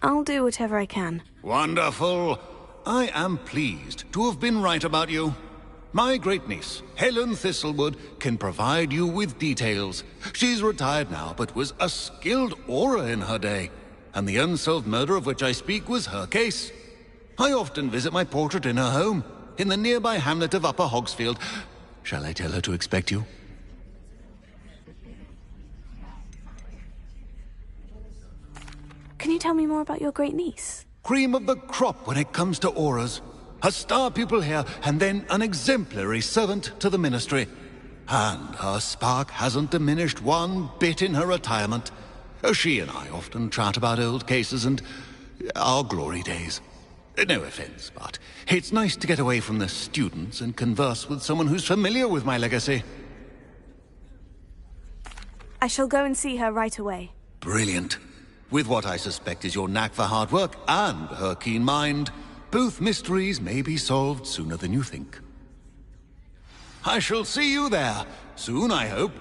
I'll do whatever I can. Wonderful. I am pleased to have been right about you. My great-niece, Helen Thistlewood, can provide you with details. She's retired now, but was a skilled aura in her day. And the unsolved murder of which I speak was her case. I often visit my portrait in her home, in the nearby hamlet of Upper Hogsfield. Shall I tell her to expect you? Can you tell me more about your great-niece? Cream of the crop when it comes to auras. A star pupil here, and then an exemplary servant to the ministry. And her spark hasn't diminished one bit in her retirement. She and I often chat about old cases and our glory days. No offense, but it's nice to get away from the students and converse with someone who's familiar with my legacy. I shall go and see her right away. Brilliant. With what I suspect is your knack for hard work and her keen mind, both mysteries may be solved sooner than you think. I shall see you there, soon I hope.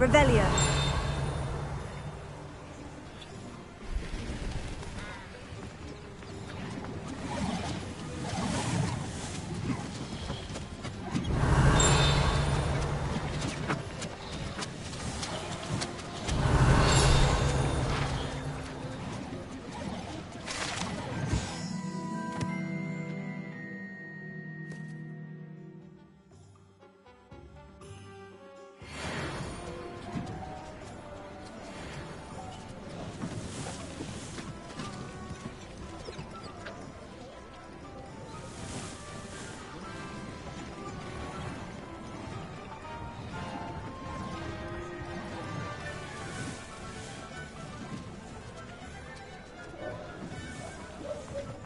Revelio.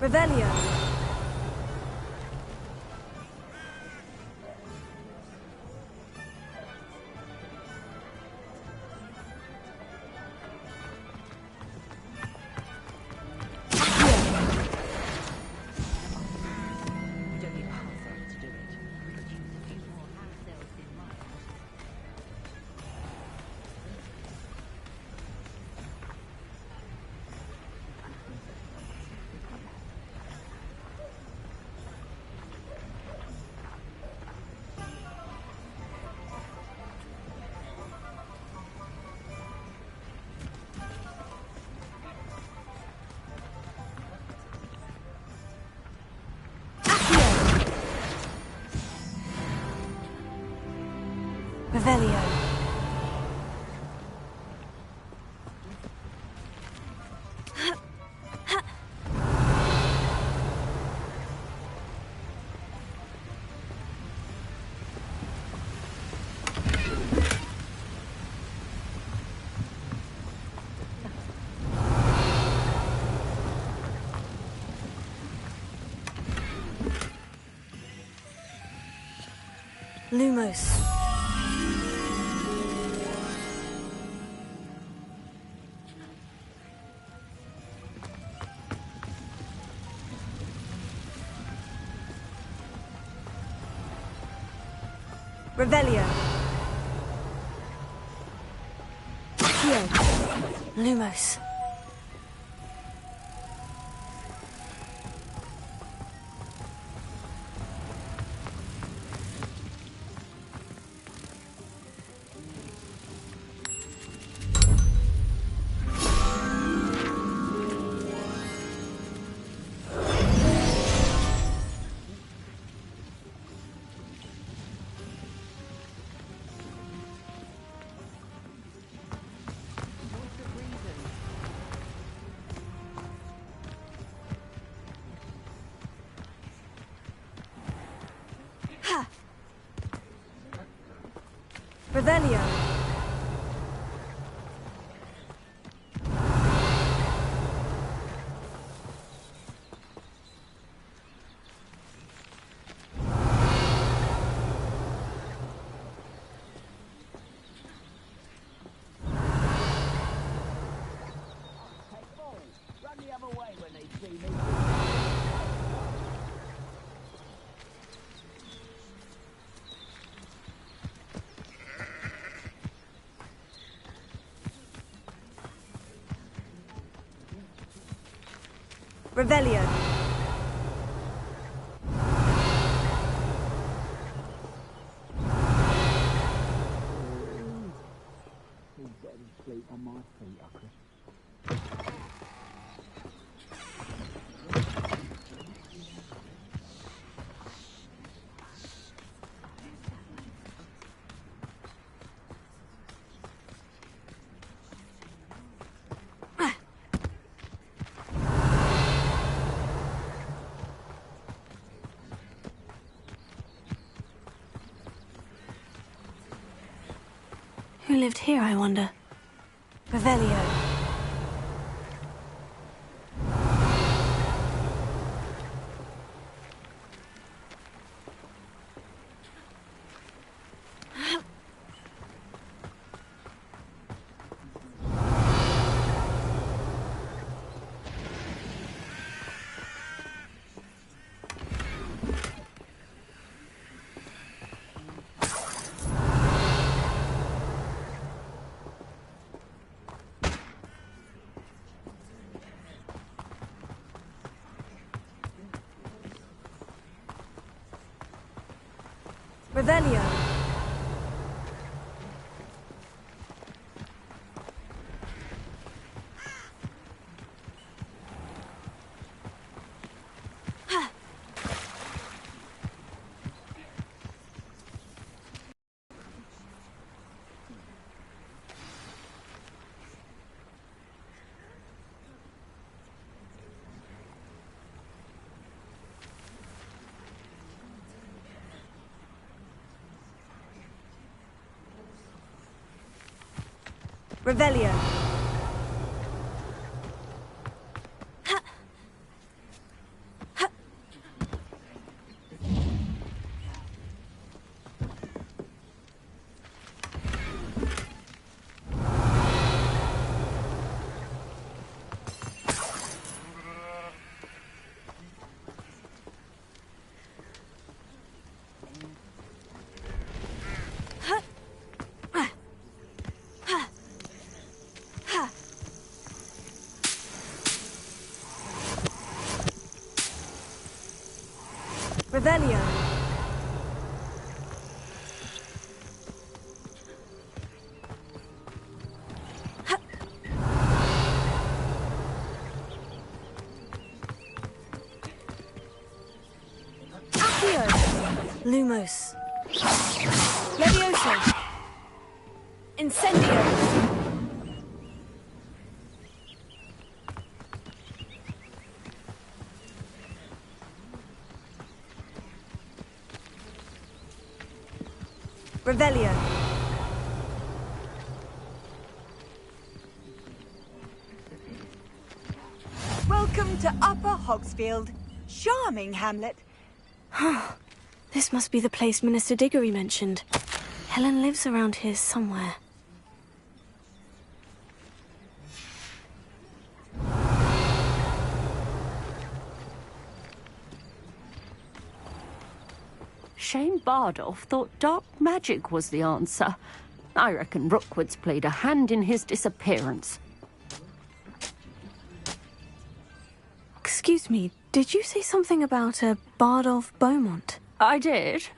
Revelio. Revelio. Lumos. Revelio. Accio. Lumos. Revelio. Revelio. Who lived here, I wonder? Revelio. Revelio. Revelio. Revelio. Accio. Lumos. Levioso. Incendio. Revelio. Welcome to Upper Hogsfield. Charming hamlet. This must be the place Minister Diggory mentioned. Helen lives around here somewhere. Shane Bardolph thought dark magic was the answer. I reckon Rookwood's played a hand in his disappearance. Excuse me, did you say something about a Bardolph Beaumont? I did.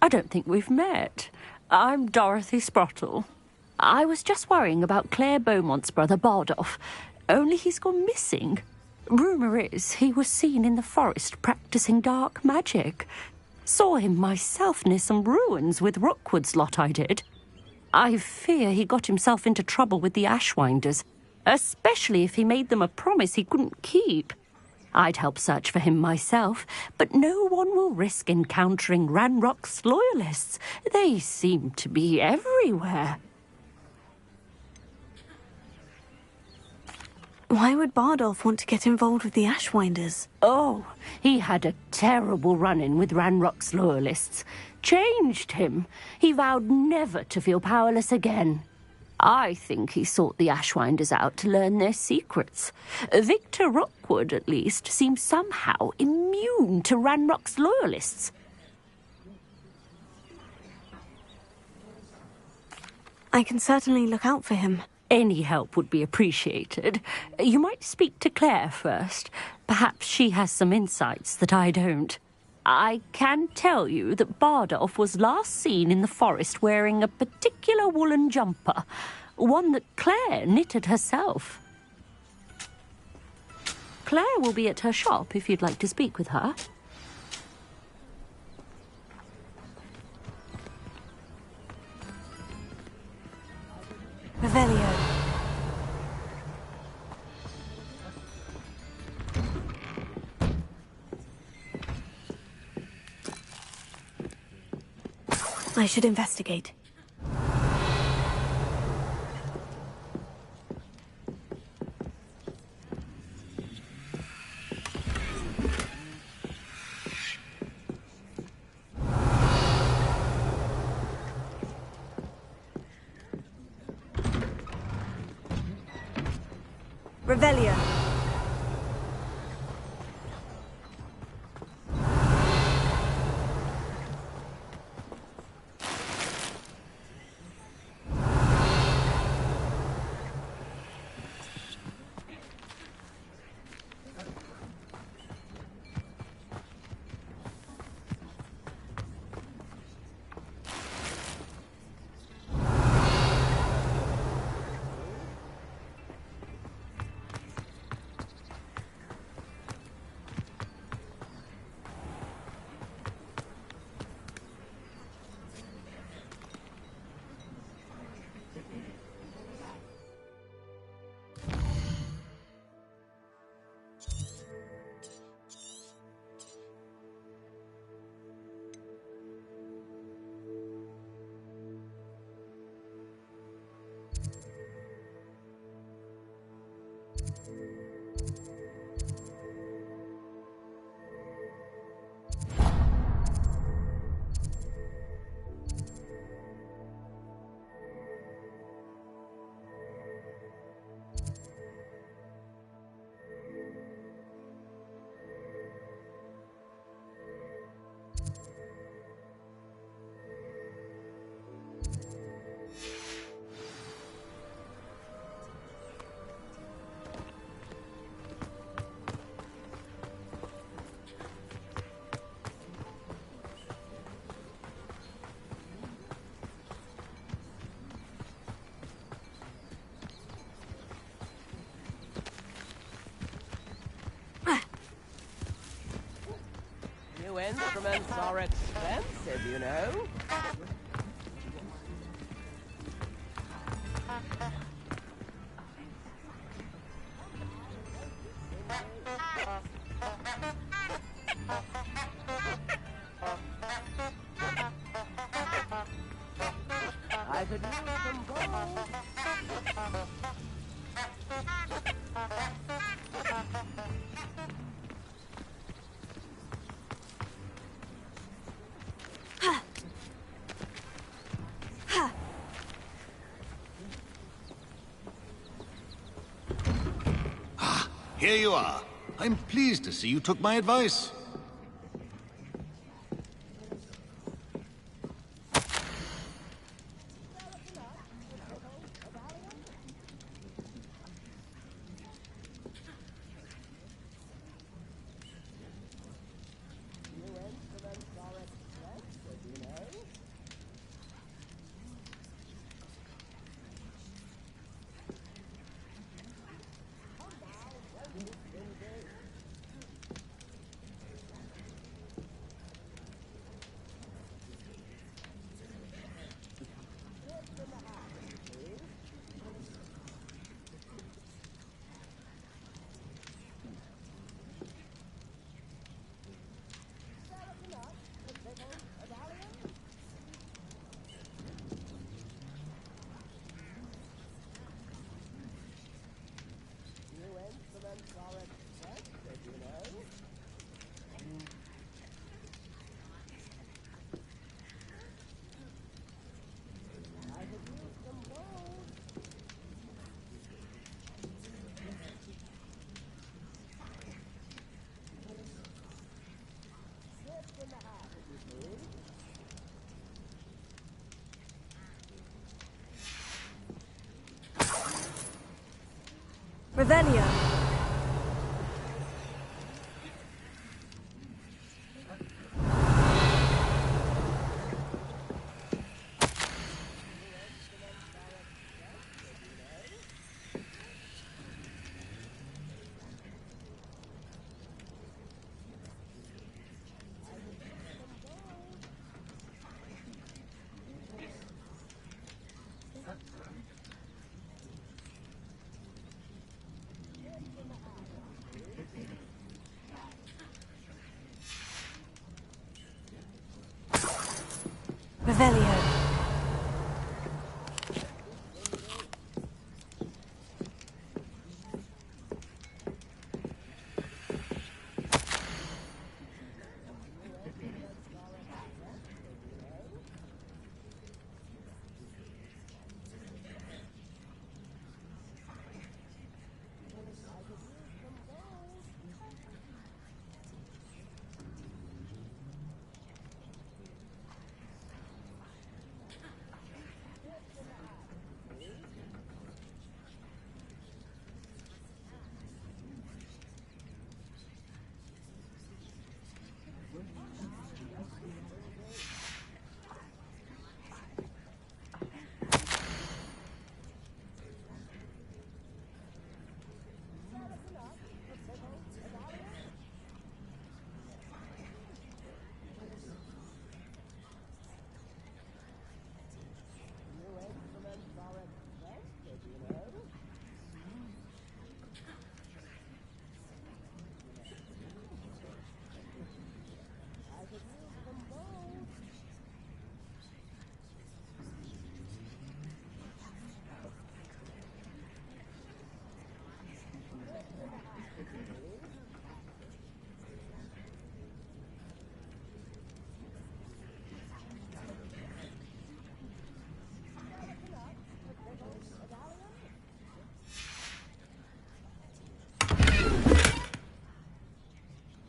I don't think we've met. I'm Dorothy Sprottle. I was just worrying about Claire Beaumont's brother Bardolph, only he's gone missing. Rumour is he was seen in the forest practicing dark magic. Saw him myself near some ruins with Rookwood's lot I did. I fear he got himself into trouble with the Ashwinders, especially if he made them a promise he couldn't keep. I'd help search for him myself, but no one will risk encountering Ranrock's loyalists. They seem to be everywhere. Why would Bardolph want to get involved with the Ashwinders? Oh, he had a terrible run-in with Ranrock's loyalists. Changed him. He vowed never to feel powerless again. I think he sought the Ashwinders out to learn their secrets. Victor Rookwood, at least, seems somehow immune to Ranrock's loyalists. I can certainly look out for him. Any help would be appreciated. You might speak to Claire first. Perhaps she has some insights that I don't. I can tell you that Bardolph was last seen in the forest wearing a particular woolen jumper, one that Claire knitted herself. Claire will be at her shop if you'd like to speak with her. Revelio. I should investigate. Revelio. New instruments are expensive, you know. I could use some gold. Here you are. I'm pleased to see you took my advice. Revelio. Revelio.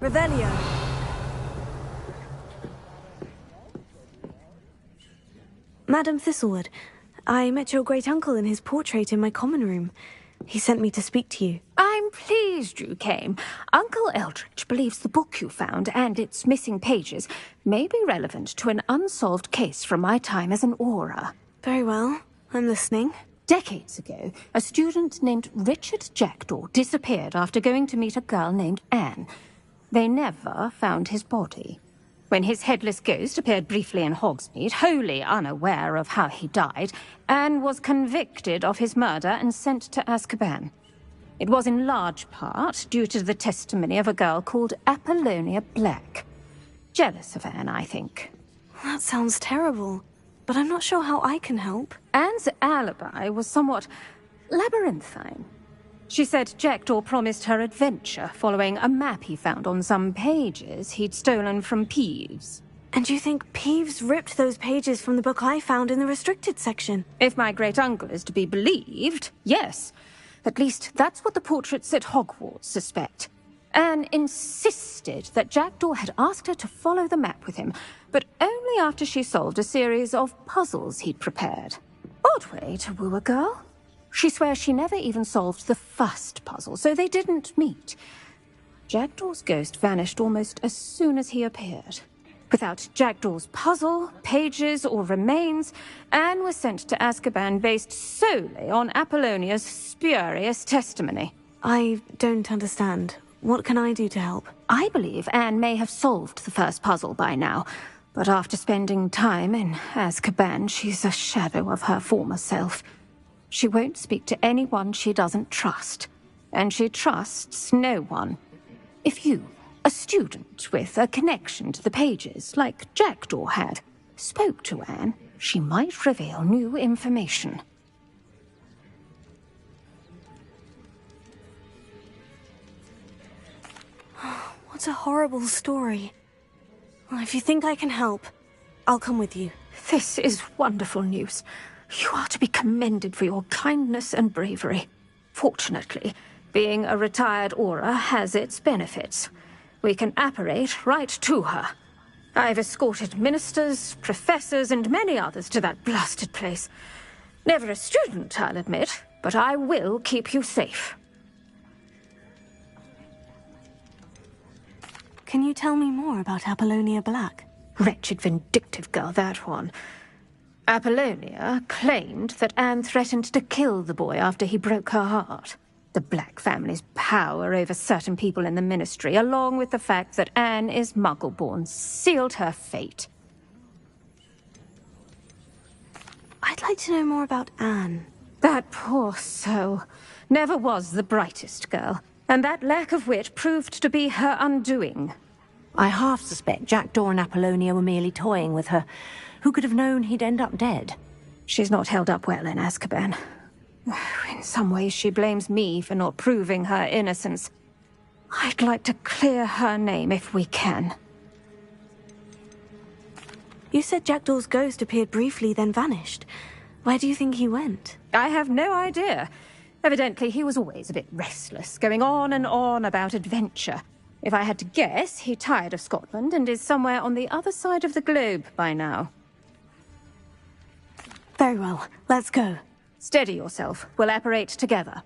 Revelio. Madam Thistlewood, I met your great-uncle in his portrait in my common room. He sent me to speak to you. I'm pleased you came. Uncle Eldridge believes the book you found and its missing pages may be relevant to an unsolved case from my time as an aura. Very well. I'm listening. Decades ago, a student named Richard Jackdaw disappeared after going to meet a girl named Anne. They never found his body. When his headless ghost appeared briefly in Hogsmeade, wholly unaware of how he died, Anne was convicted of his murder and sent to Azkaban. It was in large part due to the testimony of a girl called Apollonia Black. Jealous of Anne, I think. That sounds terrible, but I'm not sure how I can help. Anne's alibi was somewhat labyrinthine. She said Jackdaw promised her adventure following a map he found on some pages he'd stolen from Peeves. And you think Peeves ripped those pages from the book I found in the restricted section? If my great-uncle is to be believed, yes. At least that's what the portraits at Hogwarts suspect. Anne insisted that Jackdaw had asked her to follow the map with him, but only after she solved a series of puzzles he'd prepared. Odd way to woo a girl. She swears she never even solved the first puzzle, so they didn't meet. Jackdaw's ghost vanished almost as soon as he appeared. Without Jackdaw's puzzle, pages, or remains, Anne was sent to Azkaban based solely on Apollonia's spurious testimony. I don't understand. What can I do to help? I believe Anne may have solved the first puzzle by now, but after spending time in Azkaban, she's a shadow of her former self. She won't speak to anyone she doesn't trust, and she trusts no one. If you, a student with a connection to the pages, like Jackdaw had, spoke to Anne, she might reveal new information. What a horrible story. Well, if you think I can help, I'll come with you. This is wonderful news. You are to be commended for your kindness and bravery. Fortunately, being a retired Auror has its benefits. We can apparate right to her. I've escorted ministers, professors, and many others to that blasted place. Never a student, I'll admit, but I will keep you safe. Can you tell me more about Apollonia Black? Wretched, vindictive girl, that one. Apollonia claimed that Anne threatened to kill the boy after he broke her heart. The Black family's power over certain people in the Ministry, along with the fact that Anne is Muggle-born, sealed her fate. I'd like to know more about Anne. That poor soul never was the brightest girl, and that lack of wit proved to be her undoing. I half suspect Jackdaw and Apollonia were merely toying with her. Who could have known he'd end up dead? She's not held up well in Azkaban. In some ways, she blames me for not proving her innocence. I'd like to clear her name if we can. You said Jackdaw's ghost appeared briefly, then vanished. Where do you think he went? I have no idea. Evidently, he was always a bit restless, going on and on about adventure. If I had to guess, he tired of Scotland and is somewhere on the other side of the globe by now. Very well. Let's go. Steady yourself. We'll apparate together.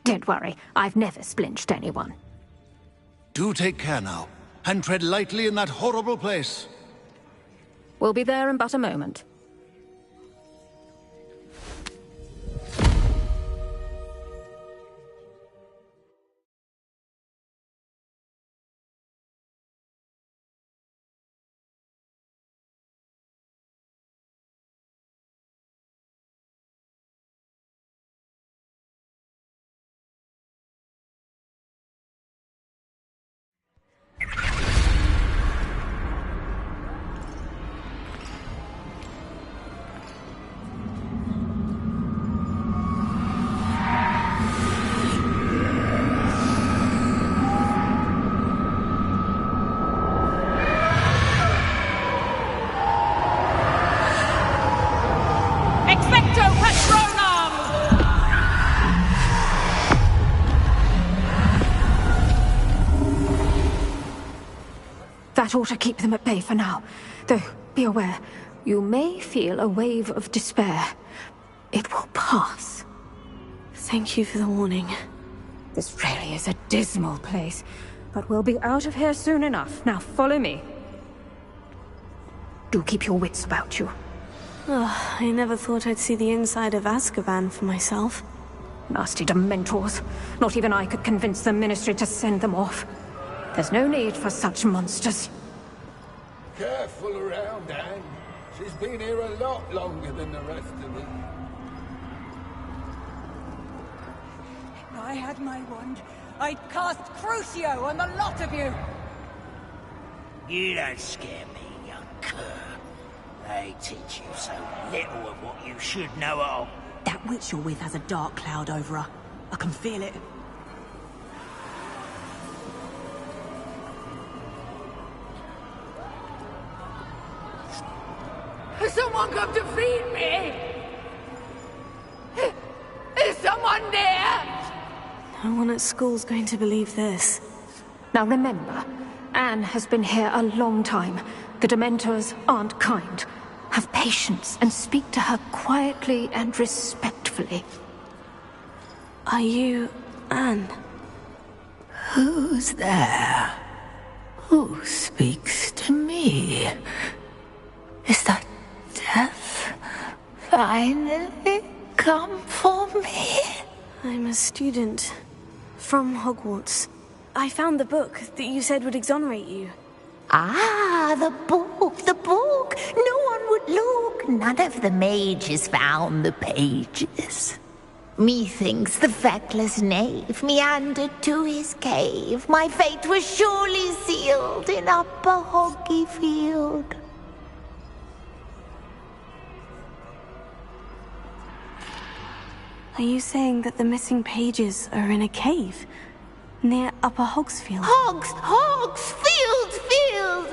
Don't worry, I've never splinched anyone. Do take care now, and tread lightly in that horrible place. We'll be there in but a moment. That ought to keep them at bay for now. Though, be aware, you may feel a wave of despair. It will pass. Thank you for the warning. This really is a dismal place, but we'll be out of here soon enough. Now follow me. Do keep your wits about you. Oh, I never thought I'd see the inside of Azkaban for myself. Nasty Dementors. Not even I could convince the Ministry to send them off. There's no need for such monsters. Careful around, Anne. She's been here a lot longer than the rest of us. If I had my wand, I'd cast Crucio on the lot of you! You don't scare me, young cur. They teach you so little of what you should know of. That witch you're with has a dark cloud over her. I can feel it. Has someone come to feed me? Is someone there? No one at school's going to believe this. Now remember, Anne has been here a long time. The Dementors aren't kind. Have patience and speak to her quietly and respectfully. Are you Anne? Who's there? Who speaks to me? Is that death finally come for me? I'm a student from Hogwarts. I found the book that you said would exonerate you. Ah, the book, the book. No one would look. None of the mages found the pages. Methinks the feckless knave meandered to his cave. My fate was surely sealed in Upper Hoggyfield. Are you saying that the missing pages are in a cave? Near Upper Hogsfield? Hogsfield!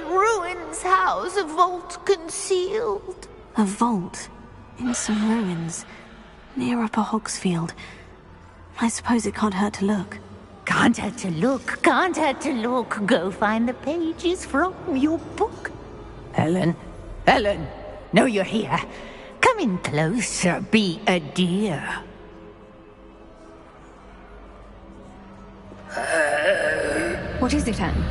Ruins house, a vault concealed. A vault? In some ruins? Near Upper Hogsfield? I suppose it can't hurt to look. Can't hurt to look, can't hurt to look. Go find the pages from your book. Helen, know you're here. Come in closer, be a dear. What is it, Anne?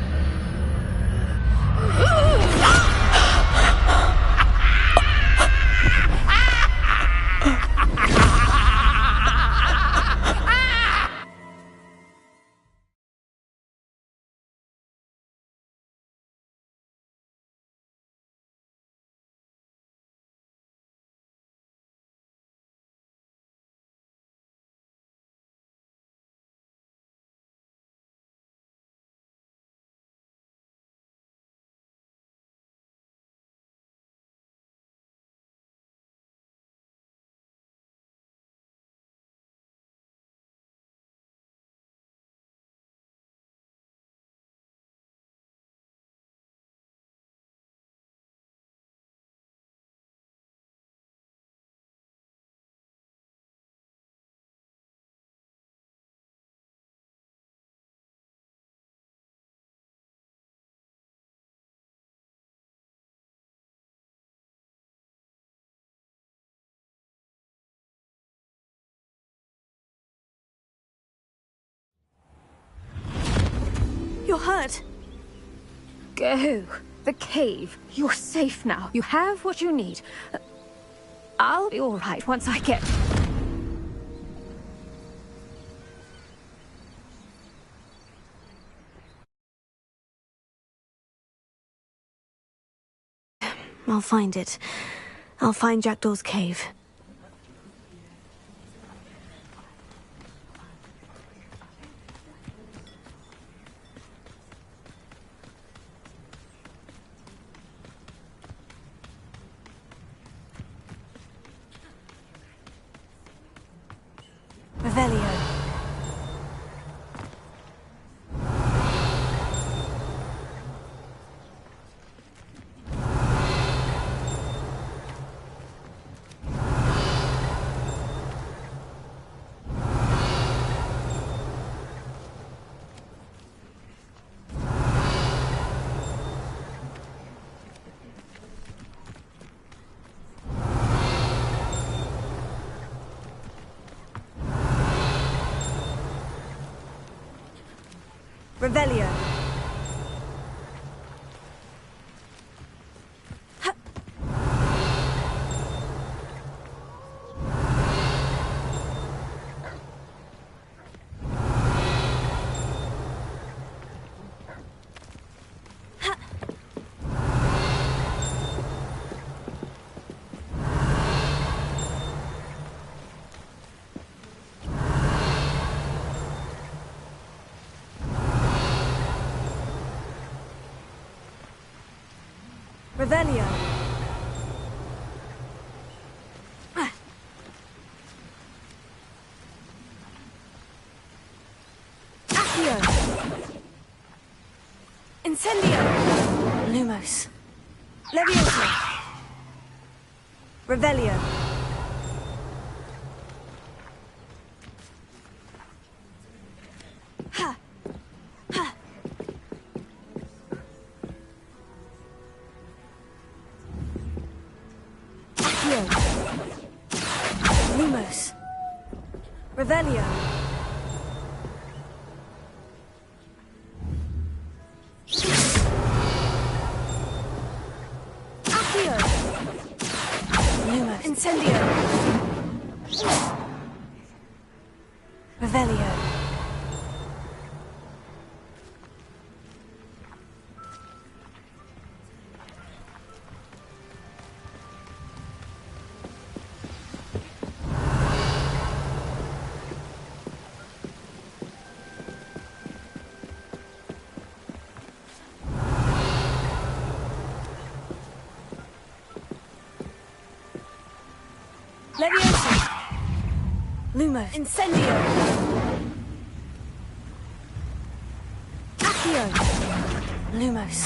You're hurt. Go. The cave. You're safe now. You have what you need. I'll be all right once I get... I'll find it. I'll find Jackdaw's cave. Revelio. Revelio. Revelio. Accio. Incendio. Lumos. Levioso. Revelio. Ha. Ha. Accio. Lumos. Revelio. Accio. Lumos. Incendio. Revelio. Levioso. Lumos. Incendio. Accio. Lumos.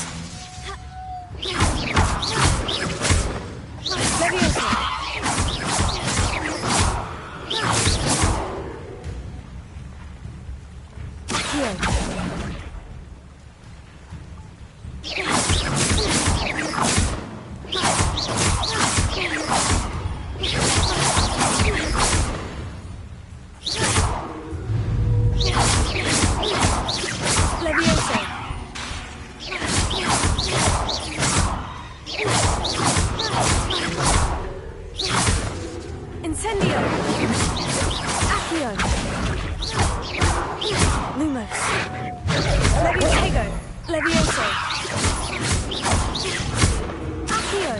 Levioso. Accio. Levioso. Incendio. Accio. Lumos. Levioso. Levioso. Accio.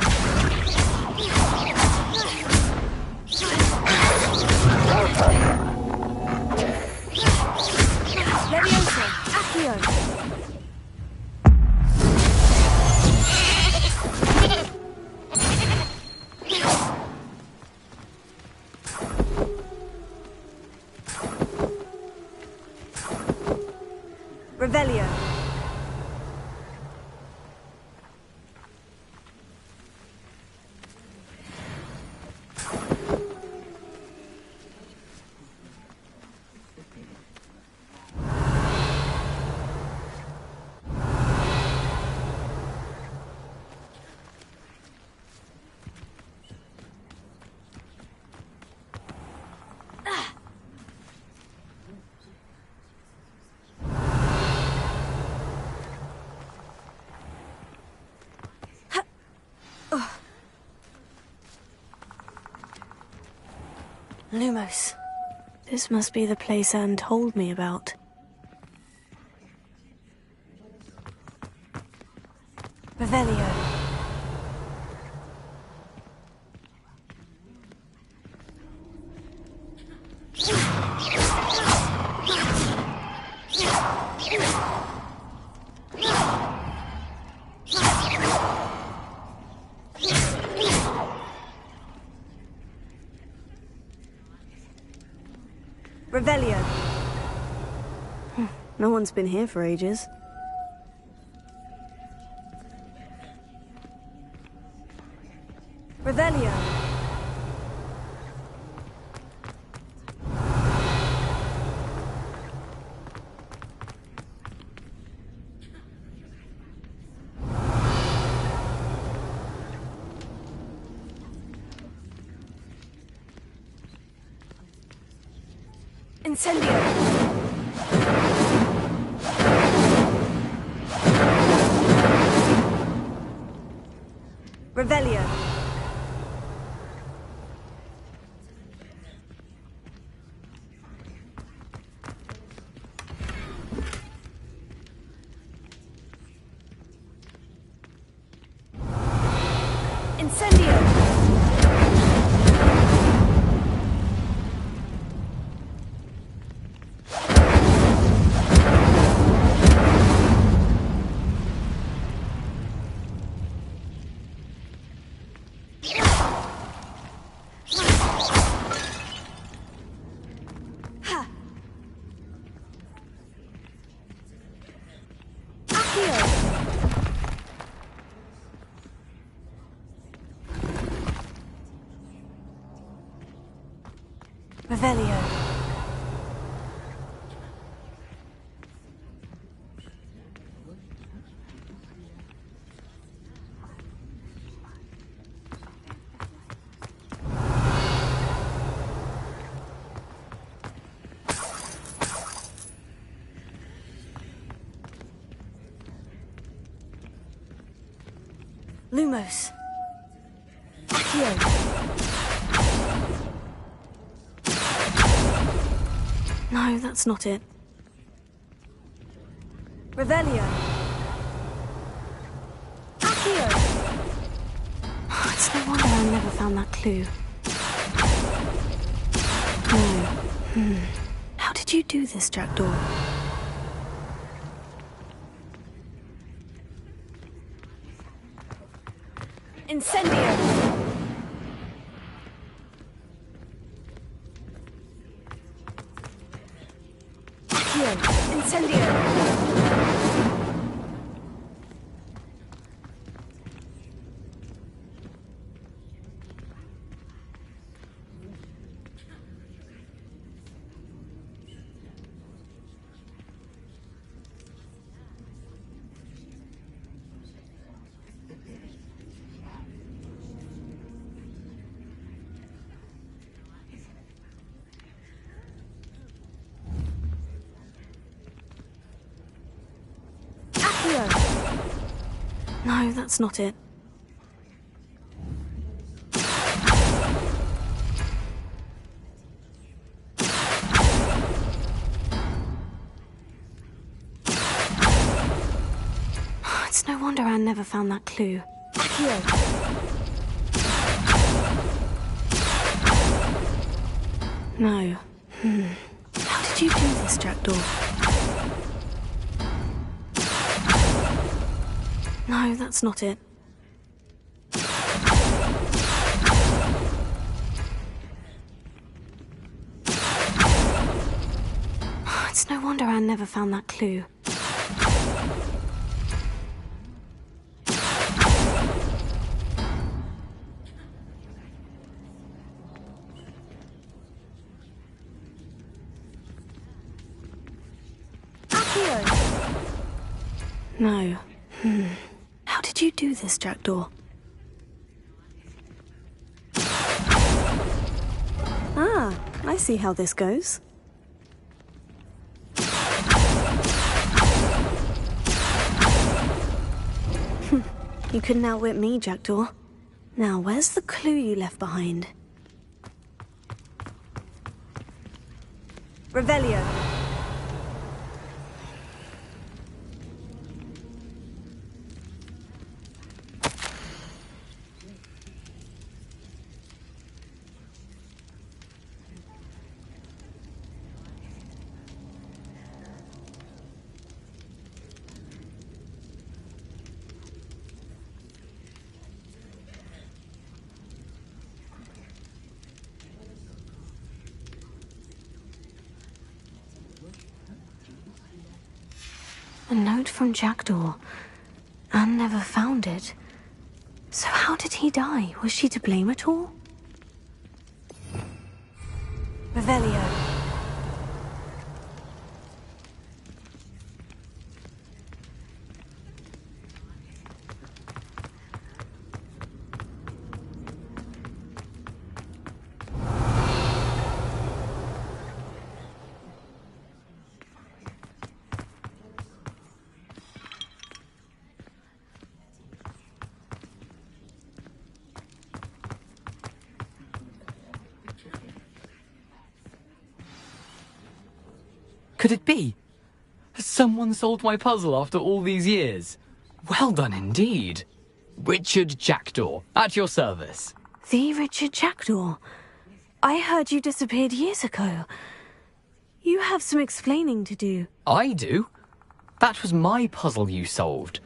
Levioso. Accio. Revelio. Lumos. This must be the place Anne told me about. Revelio. Revelio. No one's been here for ages. Revelio. Incendio. Revelio. Incendio. Revelio. Lumos. Accio. No, that's not it. Revelio. Accio. Oh, it's no wonder I never found that clue. No. How did you do this, Jackdaw? Incendio! Accio! Incendio! No, that's not it. It's no wonder I never found that clue. Accio. No. How did you do this, Jackdaw? No, that's not it. It's no wonder I never found that clue. Accio! No. How did you do this, Jackdaw? Ah, I see how this goes. You couldn't outwit me, Jackdaw. Now, where's the clue you left behind? Revelio. A note from Jackdaw. Anne never found it. So how did he die? Was she to blame at all? Revelio. Could it be? Has someone solved my puzzle after all these years? Well done indeed. Richard Jackdaw, at your service. The Richard Jackdaw? I heard you disappeared years ago. You have some explaining to do. I do? That was my puzzle you solved.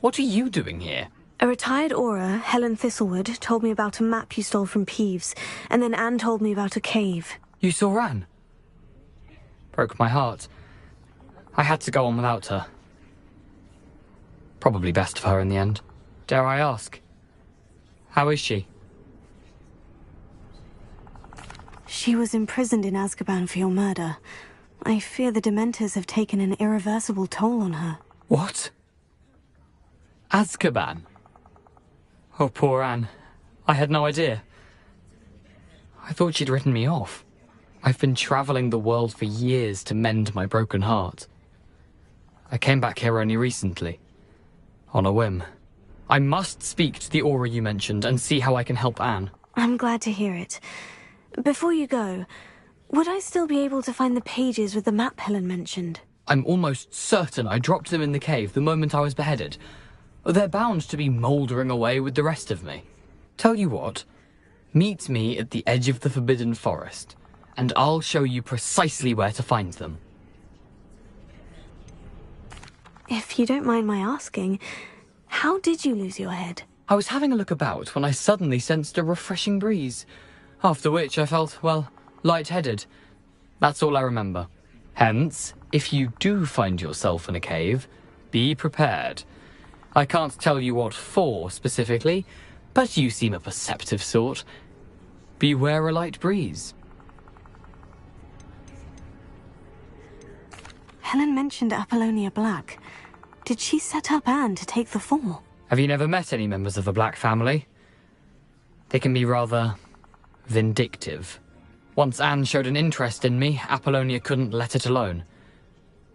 What are you doing here? A retired Aura, Helen Thistlewood, told me about a map you stole from Peeves, and then Anne told me about a cave. You saw Anne? Broke my heart. I had to go on without her. Probably best of her in the end. Dare I ask? How is she? She was imprisoned in Azkaban for your murder. I fear the Dementors have taken an irreversible toll on her. What? Azkaban? Oh, poor Anne. I had no idea. I thought she'd written me off. I've been traveling the world for years to mend my broken heart. I came back here only recently, on a whim. I must speak to the Aura you mentioned and see how I can help Anne. I'm glad to hear it. Before you go, would I still be able to find the pages with the map Helen mentioned? I'm almost certain I dropped them in the cave the moment I was beheaded. They're bound to be mouldering away with the rest of me. Tell you what, meet me at the edge of the Forbidden Forest, and I'll show you precisely where to find them. If you don't mind my asking, how did you lose your head? I was having a look about when I suddenly sensed a refreshing breeze, after which I felt, well, lightheaded. That's all I remember. Hence, if you do find yourself in a cave, be prepared. I can't tell you what for specifically, but you seem a perceptive sort. Beware a light breeze. Helen mentioned Apollonia Black. Did she set up Anne to take the fall? Have you never met any members of the Black family? They can be rather vindictive. Once Anne showed an interest in me, Apollonia couldn't let it alone.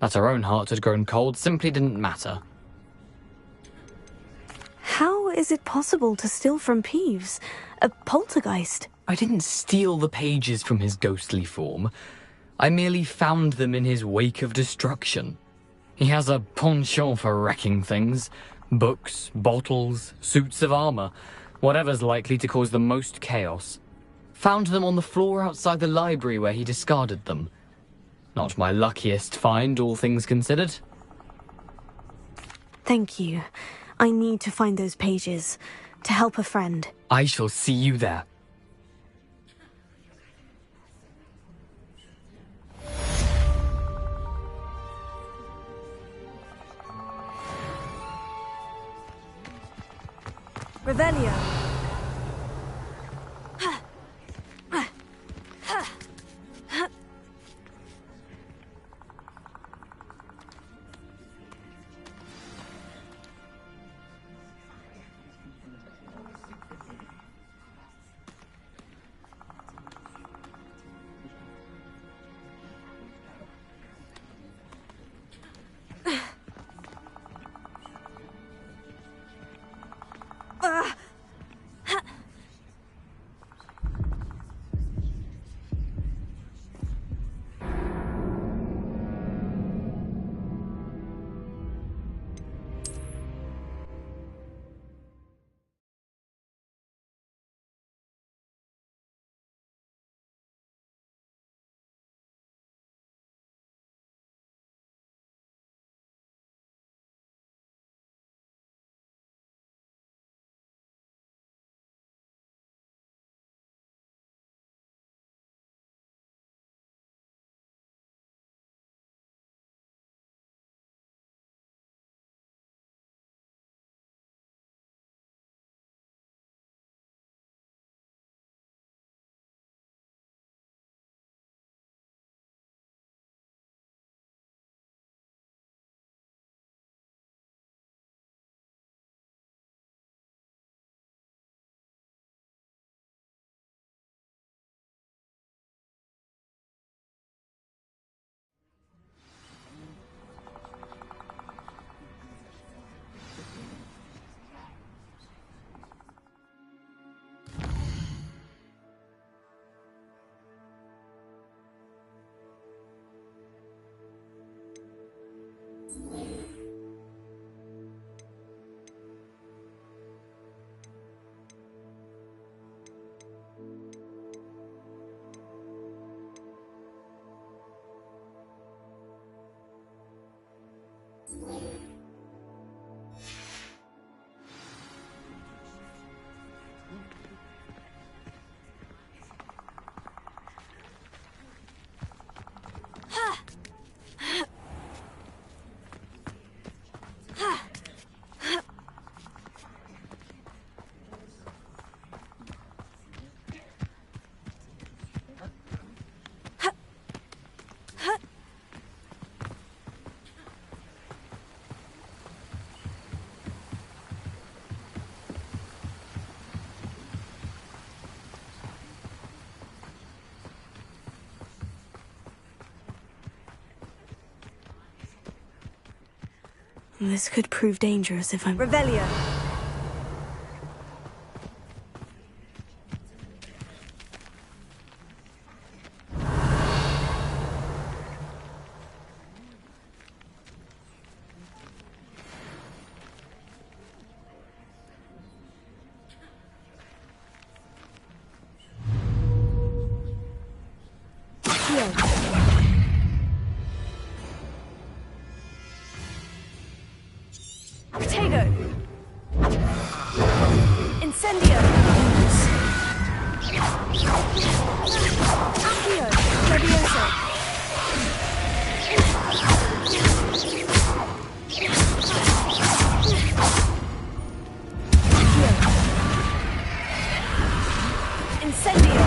That her own heart had grown cold simply didn't matter. How is it possible to steal from Peeves? A poltergeist? I didn't steal the pages from his ghostly form. I merely found them in his wake of destruction. He has a penchant for wrecking things. Books, bottles, suits of armor. Whatever's likely to cause the most chaos. Found them on the floor outside the library where he discarded them. Not my luckiest find, all things considered. Thank you. I need to find those pages. To help a friend. I shall see you there. Revelio. This could prove dangerous if I'm... Revelio. Potato. Incendio. Accio. Levioso. Incendio.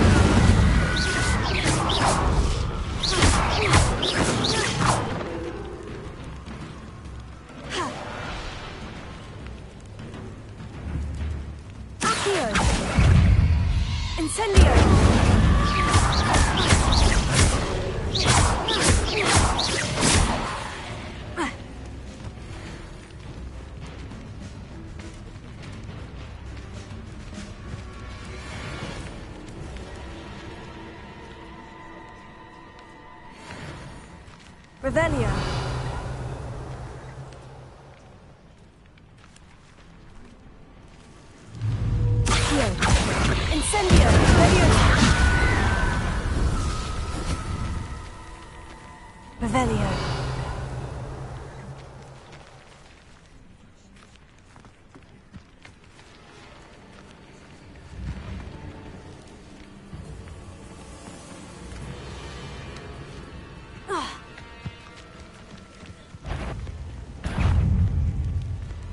Incendio! Revelio. Incendio! Revelio.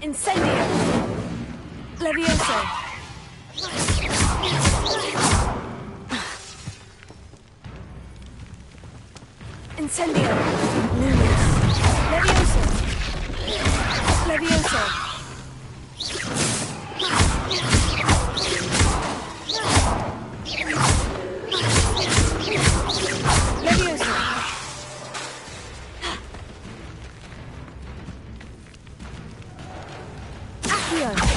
Incendio! Levioso! Incendio! Luminous! Levioso! Levioso! Levioso! Accio!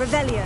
Revelio.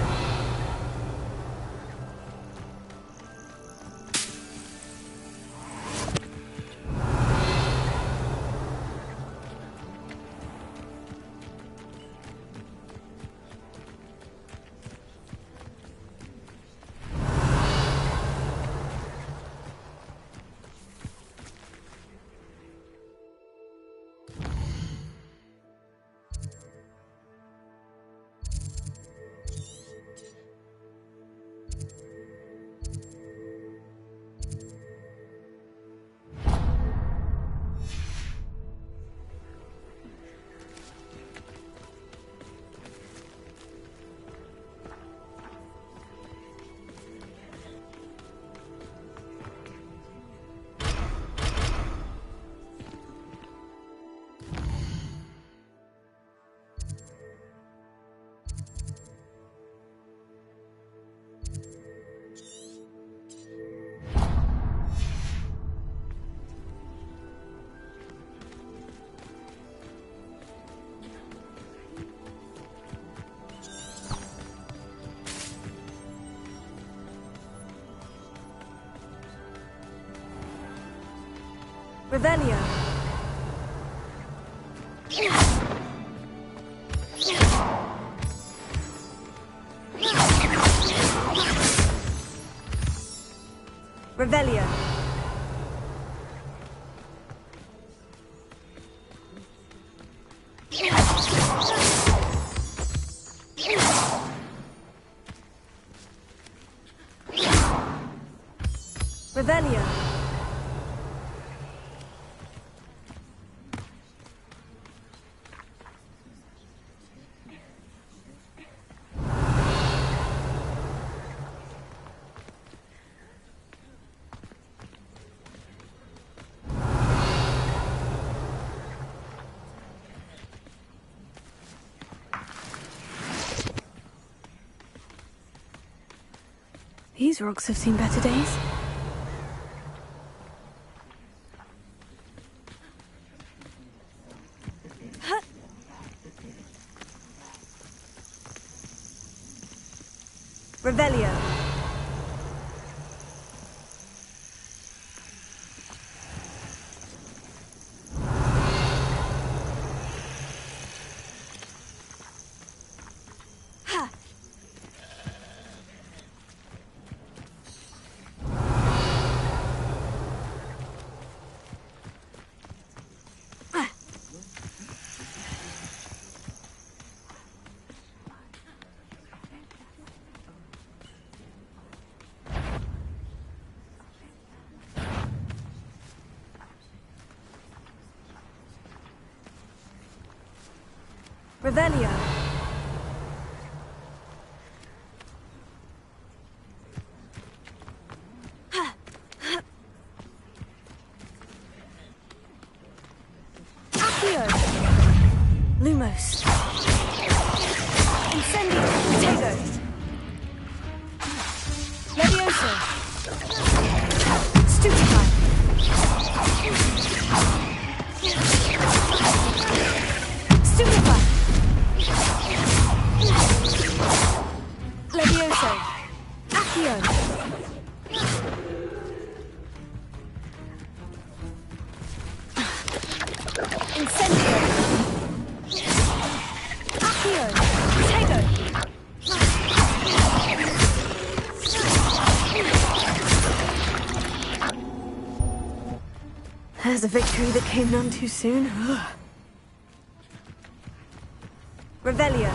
Revelio. Revelio. Revelio. These rocks have seen better days. Revelio. Revelio. Accio. Lumos. Incendio. Potato. Levioso. Stupefy. Stupefy. Levioso. Accio. Incendio. Accio. Tego. There's a victory that came none too soon. Revelio.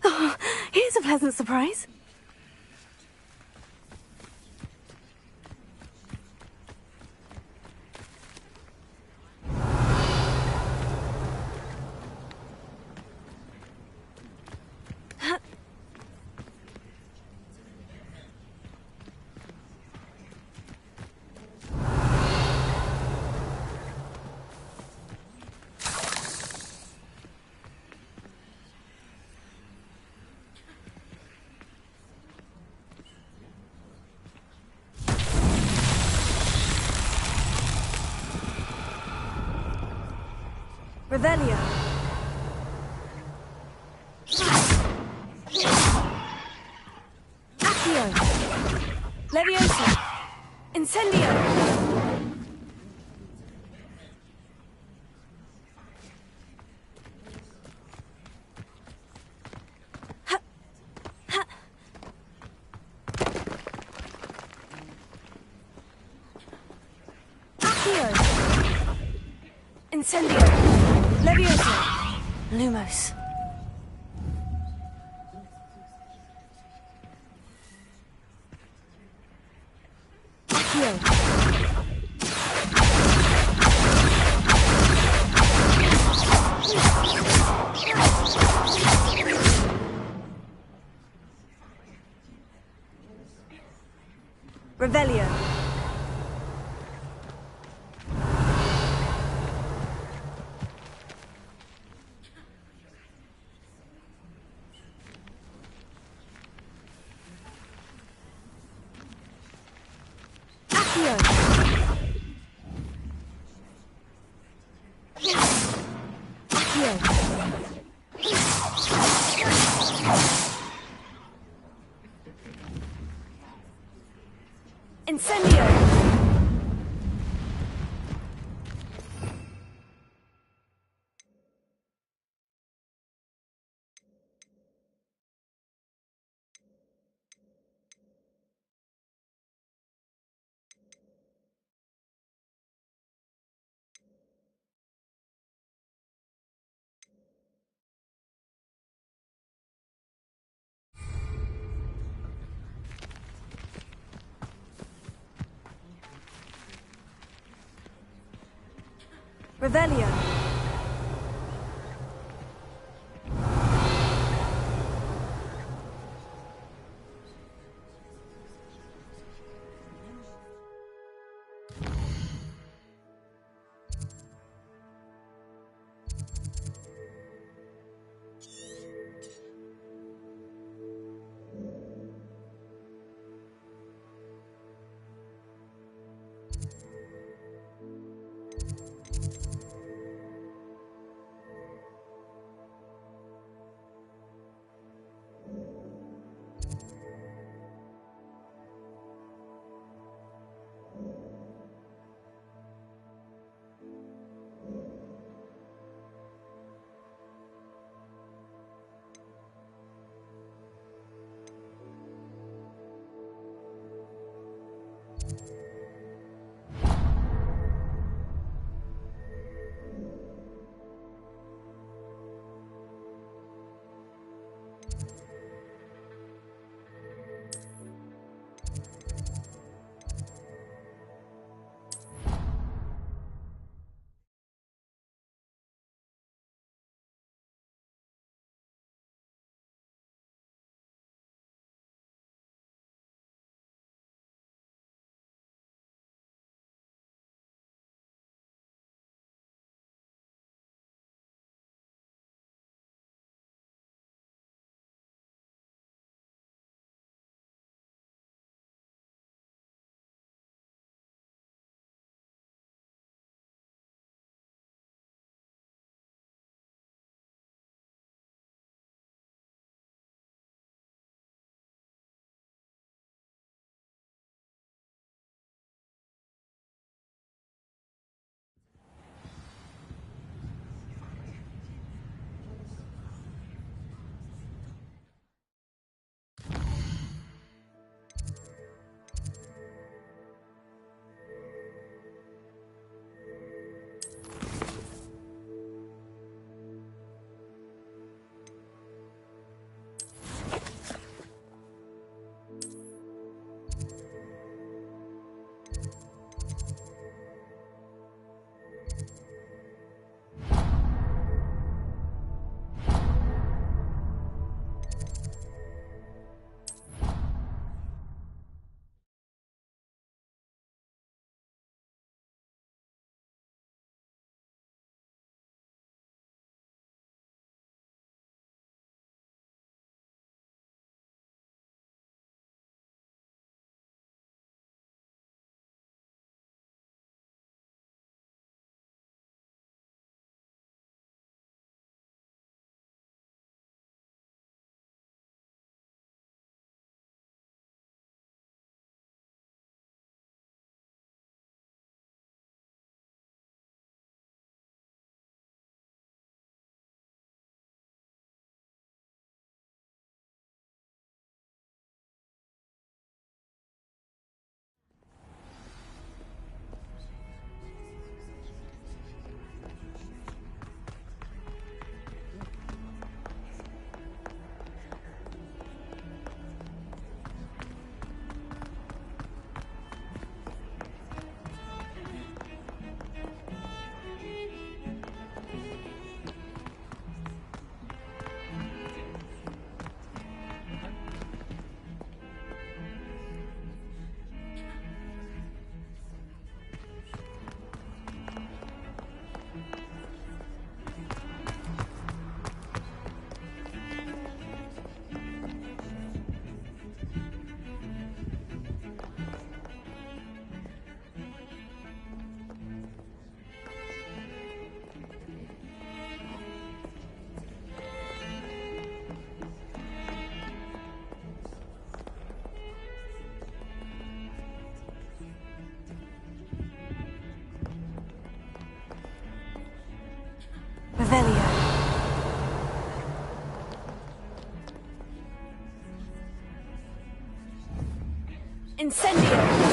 Oh, here's a pleasant surprise. Revelio. Leviosa! Incendio! Accio! Incendio! Leviosa! Lumos. Accio! Revelio. Accio. Incendio! Revelio. Incendio!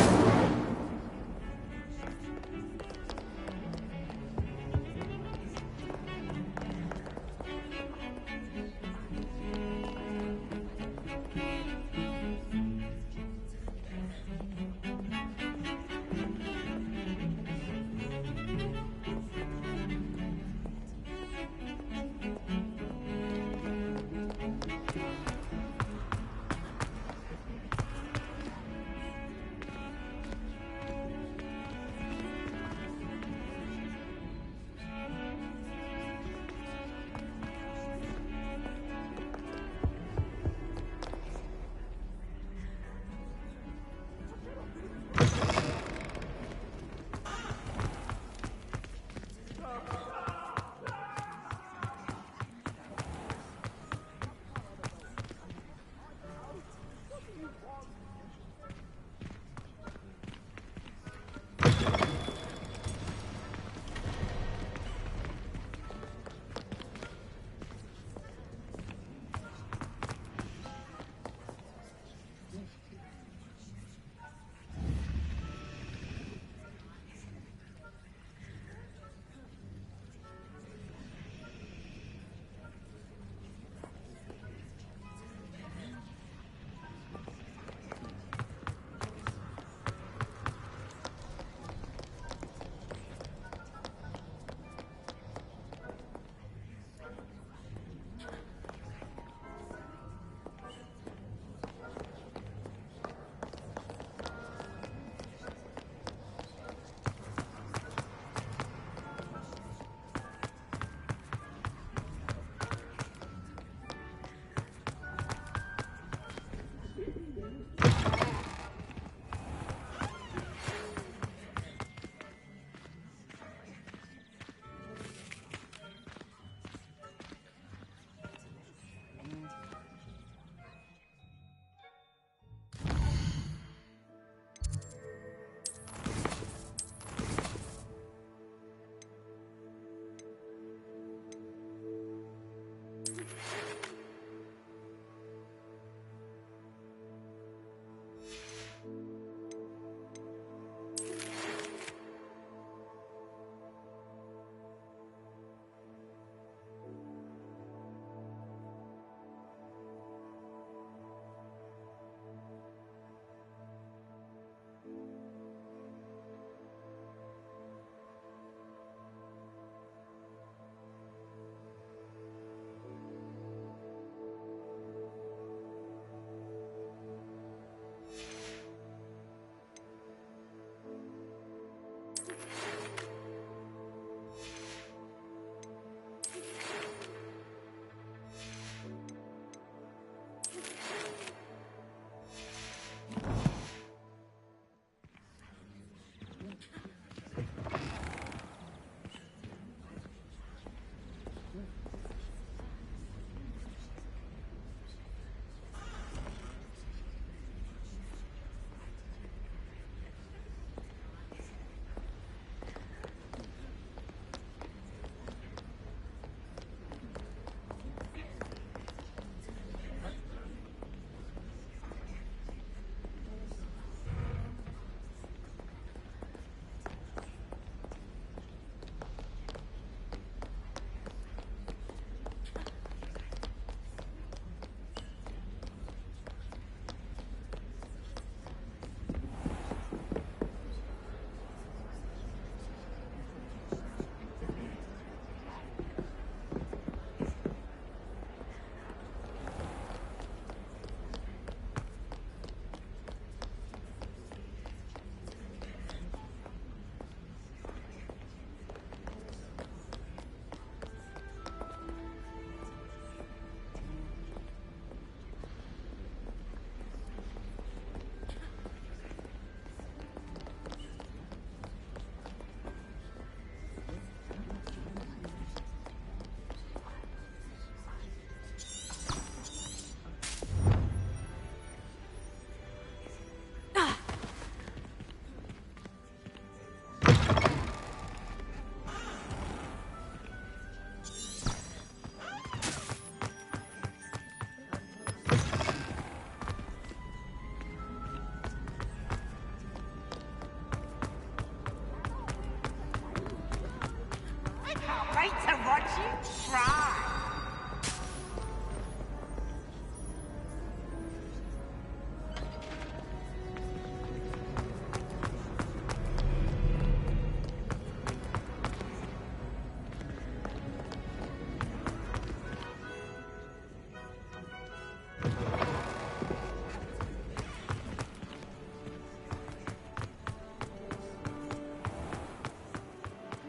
try.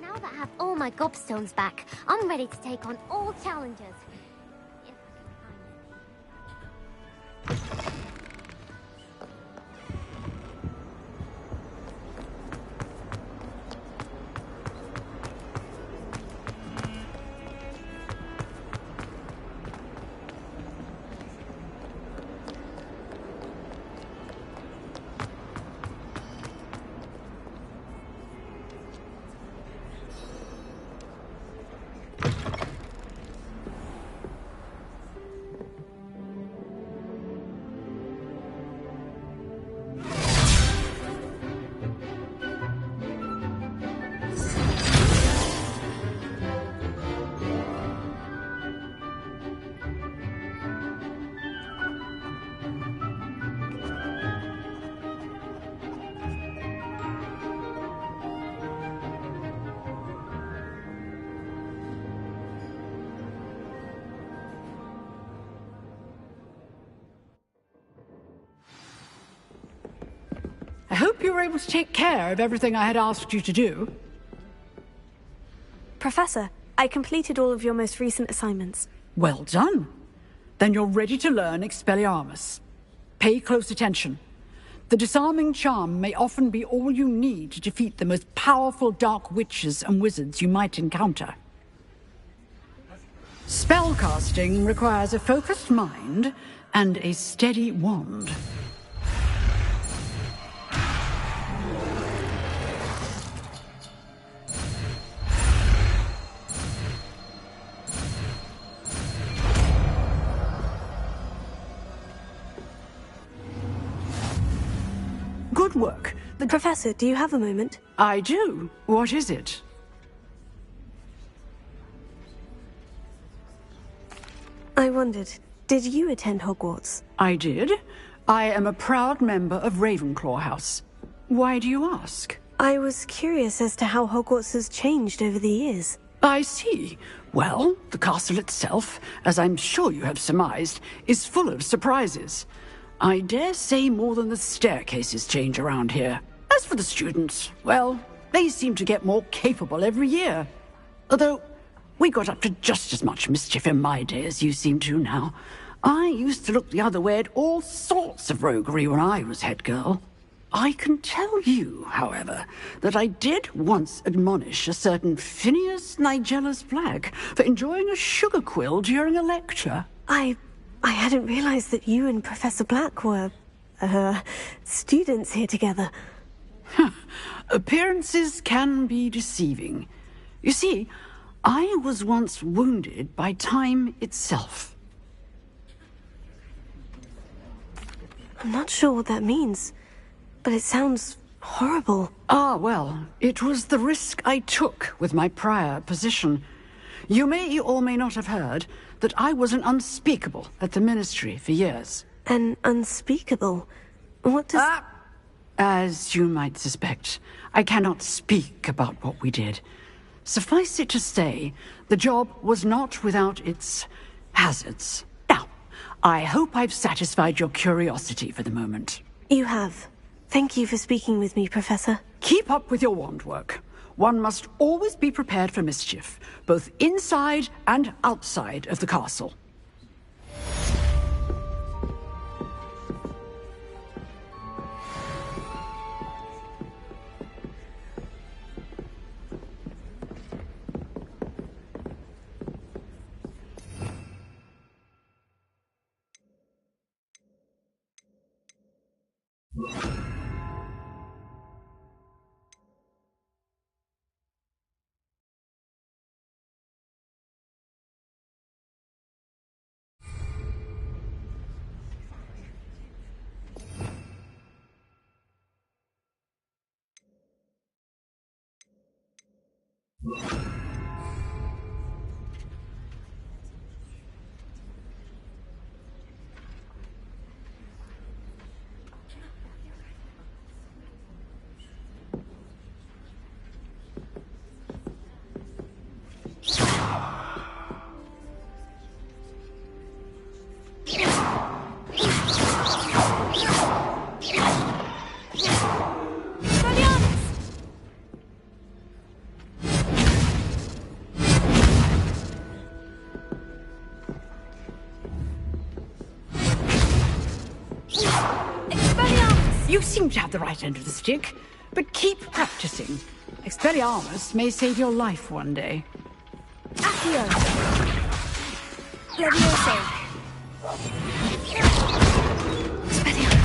Now that I have all my gobstones back, I'm ready to take on all challenges. I hope you were able to take care of everything I had asked you to do. Professor, I completed all of your most recent assignments. Well done. Then you're ready to learn Expelliarmus. Pay close attention. The disarming charm may often be all you need to defeat the most powerful dark witches and wizards you might encounter. Spellcasting requires a focused mind and a steady wand. Good work. Professor, do you have a moment? I do. What is it? I wondered, did you attend Hogwarts? I did. I am a proud member of Ravenclaw House. Why do you ask? I was curious as to how Hogwarts has changed over the years. I see. Well, the castle itself, as I'm sure you have surmised, is full of surprises. I dare say more than the staircases change around here. As for the students, well, they seem to get more capable every year. Although, we got up to just as much mischief in my day as you seem to now. I used to look the other way at all sorts of roguery when I was head girl. I can tell you, however, that I did once admonish a certain Phineas Nigellus Black for enjoying a sugar quill during a lecture. I hadn't realized that you and Professor Black were, students here together. Appearances can be deceiving. You see, I was once wounded by time itself. I'm not sure what that means, but it sounds horrible. Ah, well, it was the risk I took with my prior position. You may or may not have heard that I was an unspeakable at the Ministry for years. An unspeakable? What does... As you might suspect, I cannot speak about what we did. Suffice it to say, the job was not without its hazards. Now, I hope I've satisfied your curiosity for the moment. You have. Thank you for speaking with me, Professor. Keep up with your wand work. One must always be prepared for mischief, both inside and outside of the castle. You seem to have the right end of the stick, but keep practicing. Expelliarmus may save your life one day. Accio! Levioso!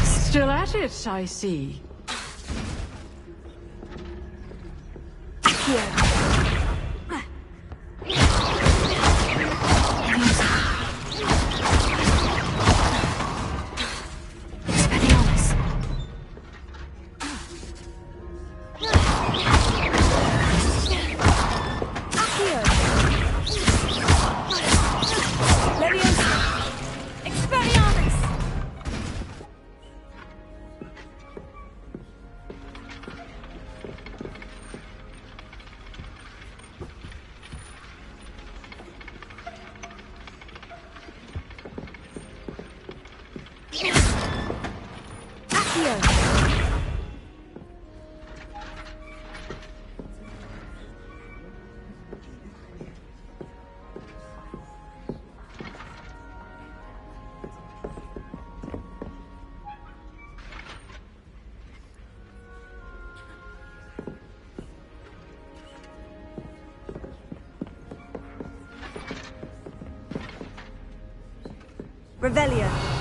Still at it, I see. Accio! Revelio.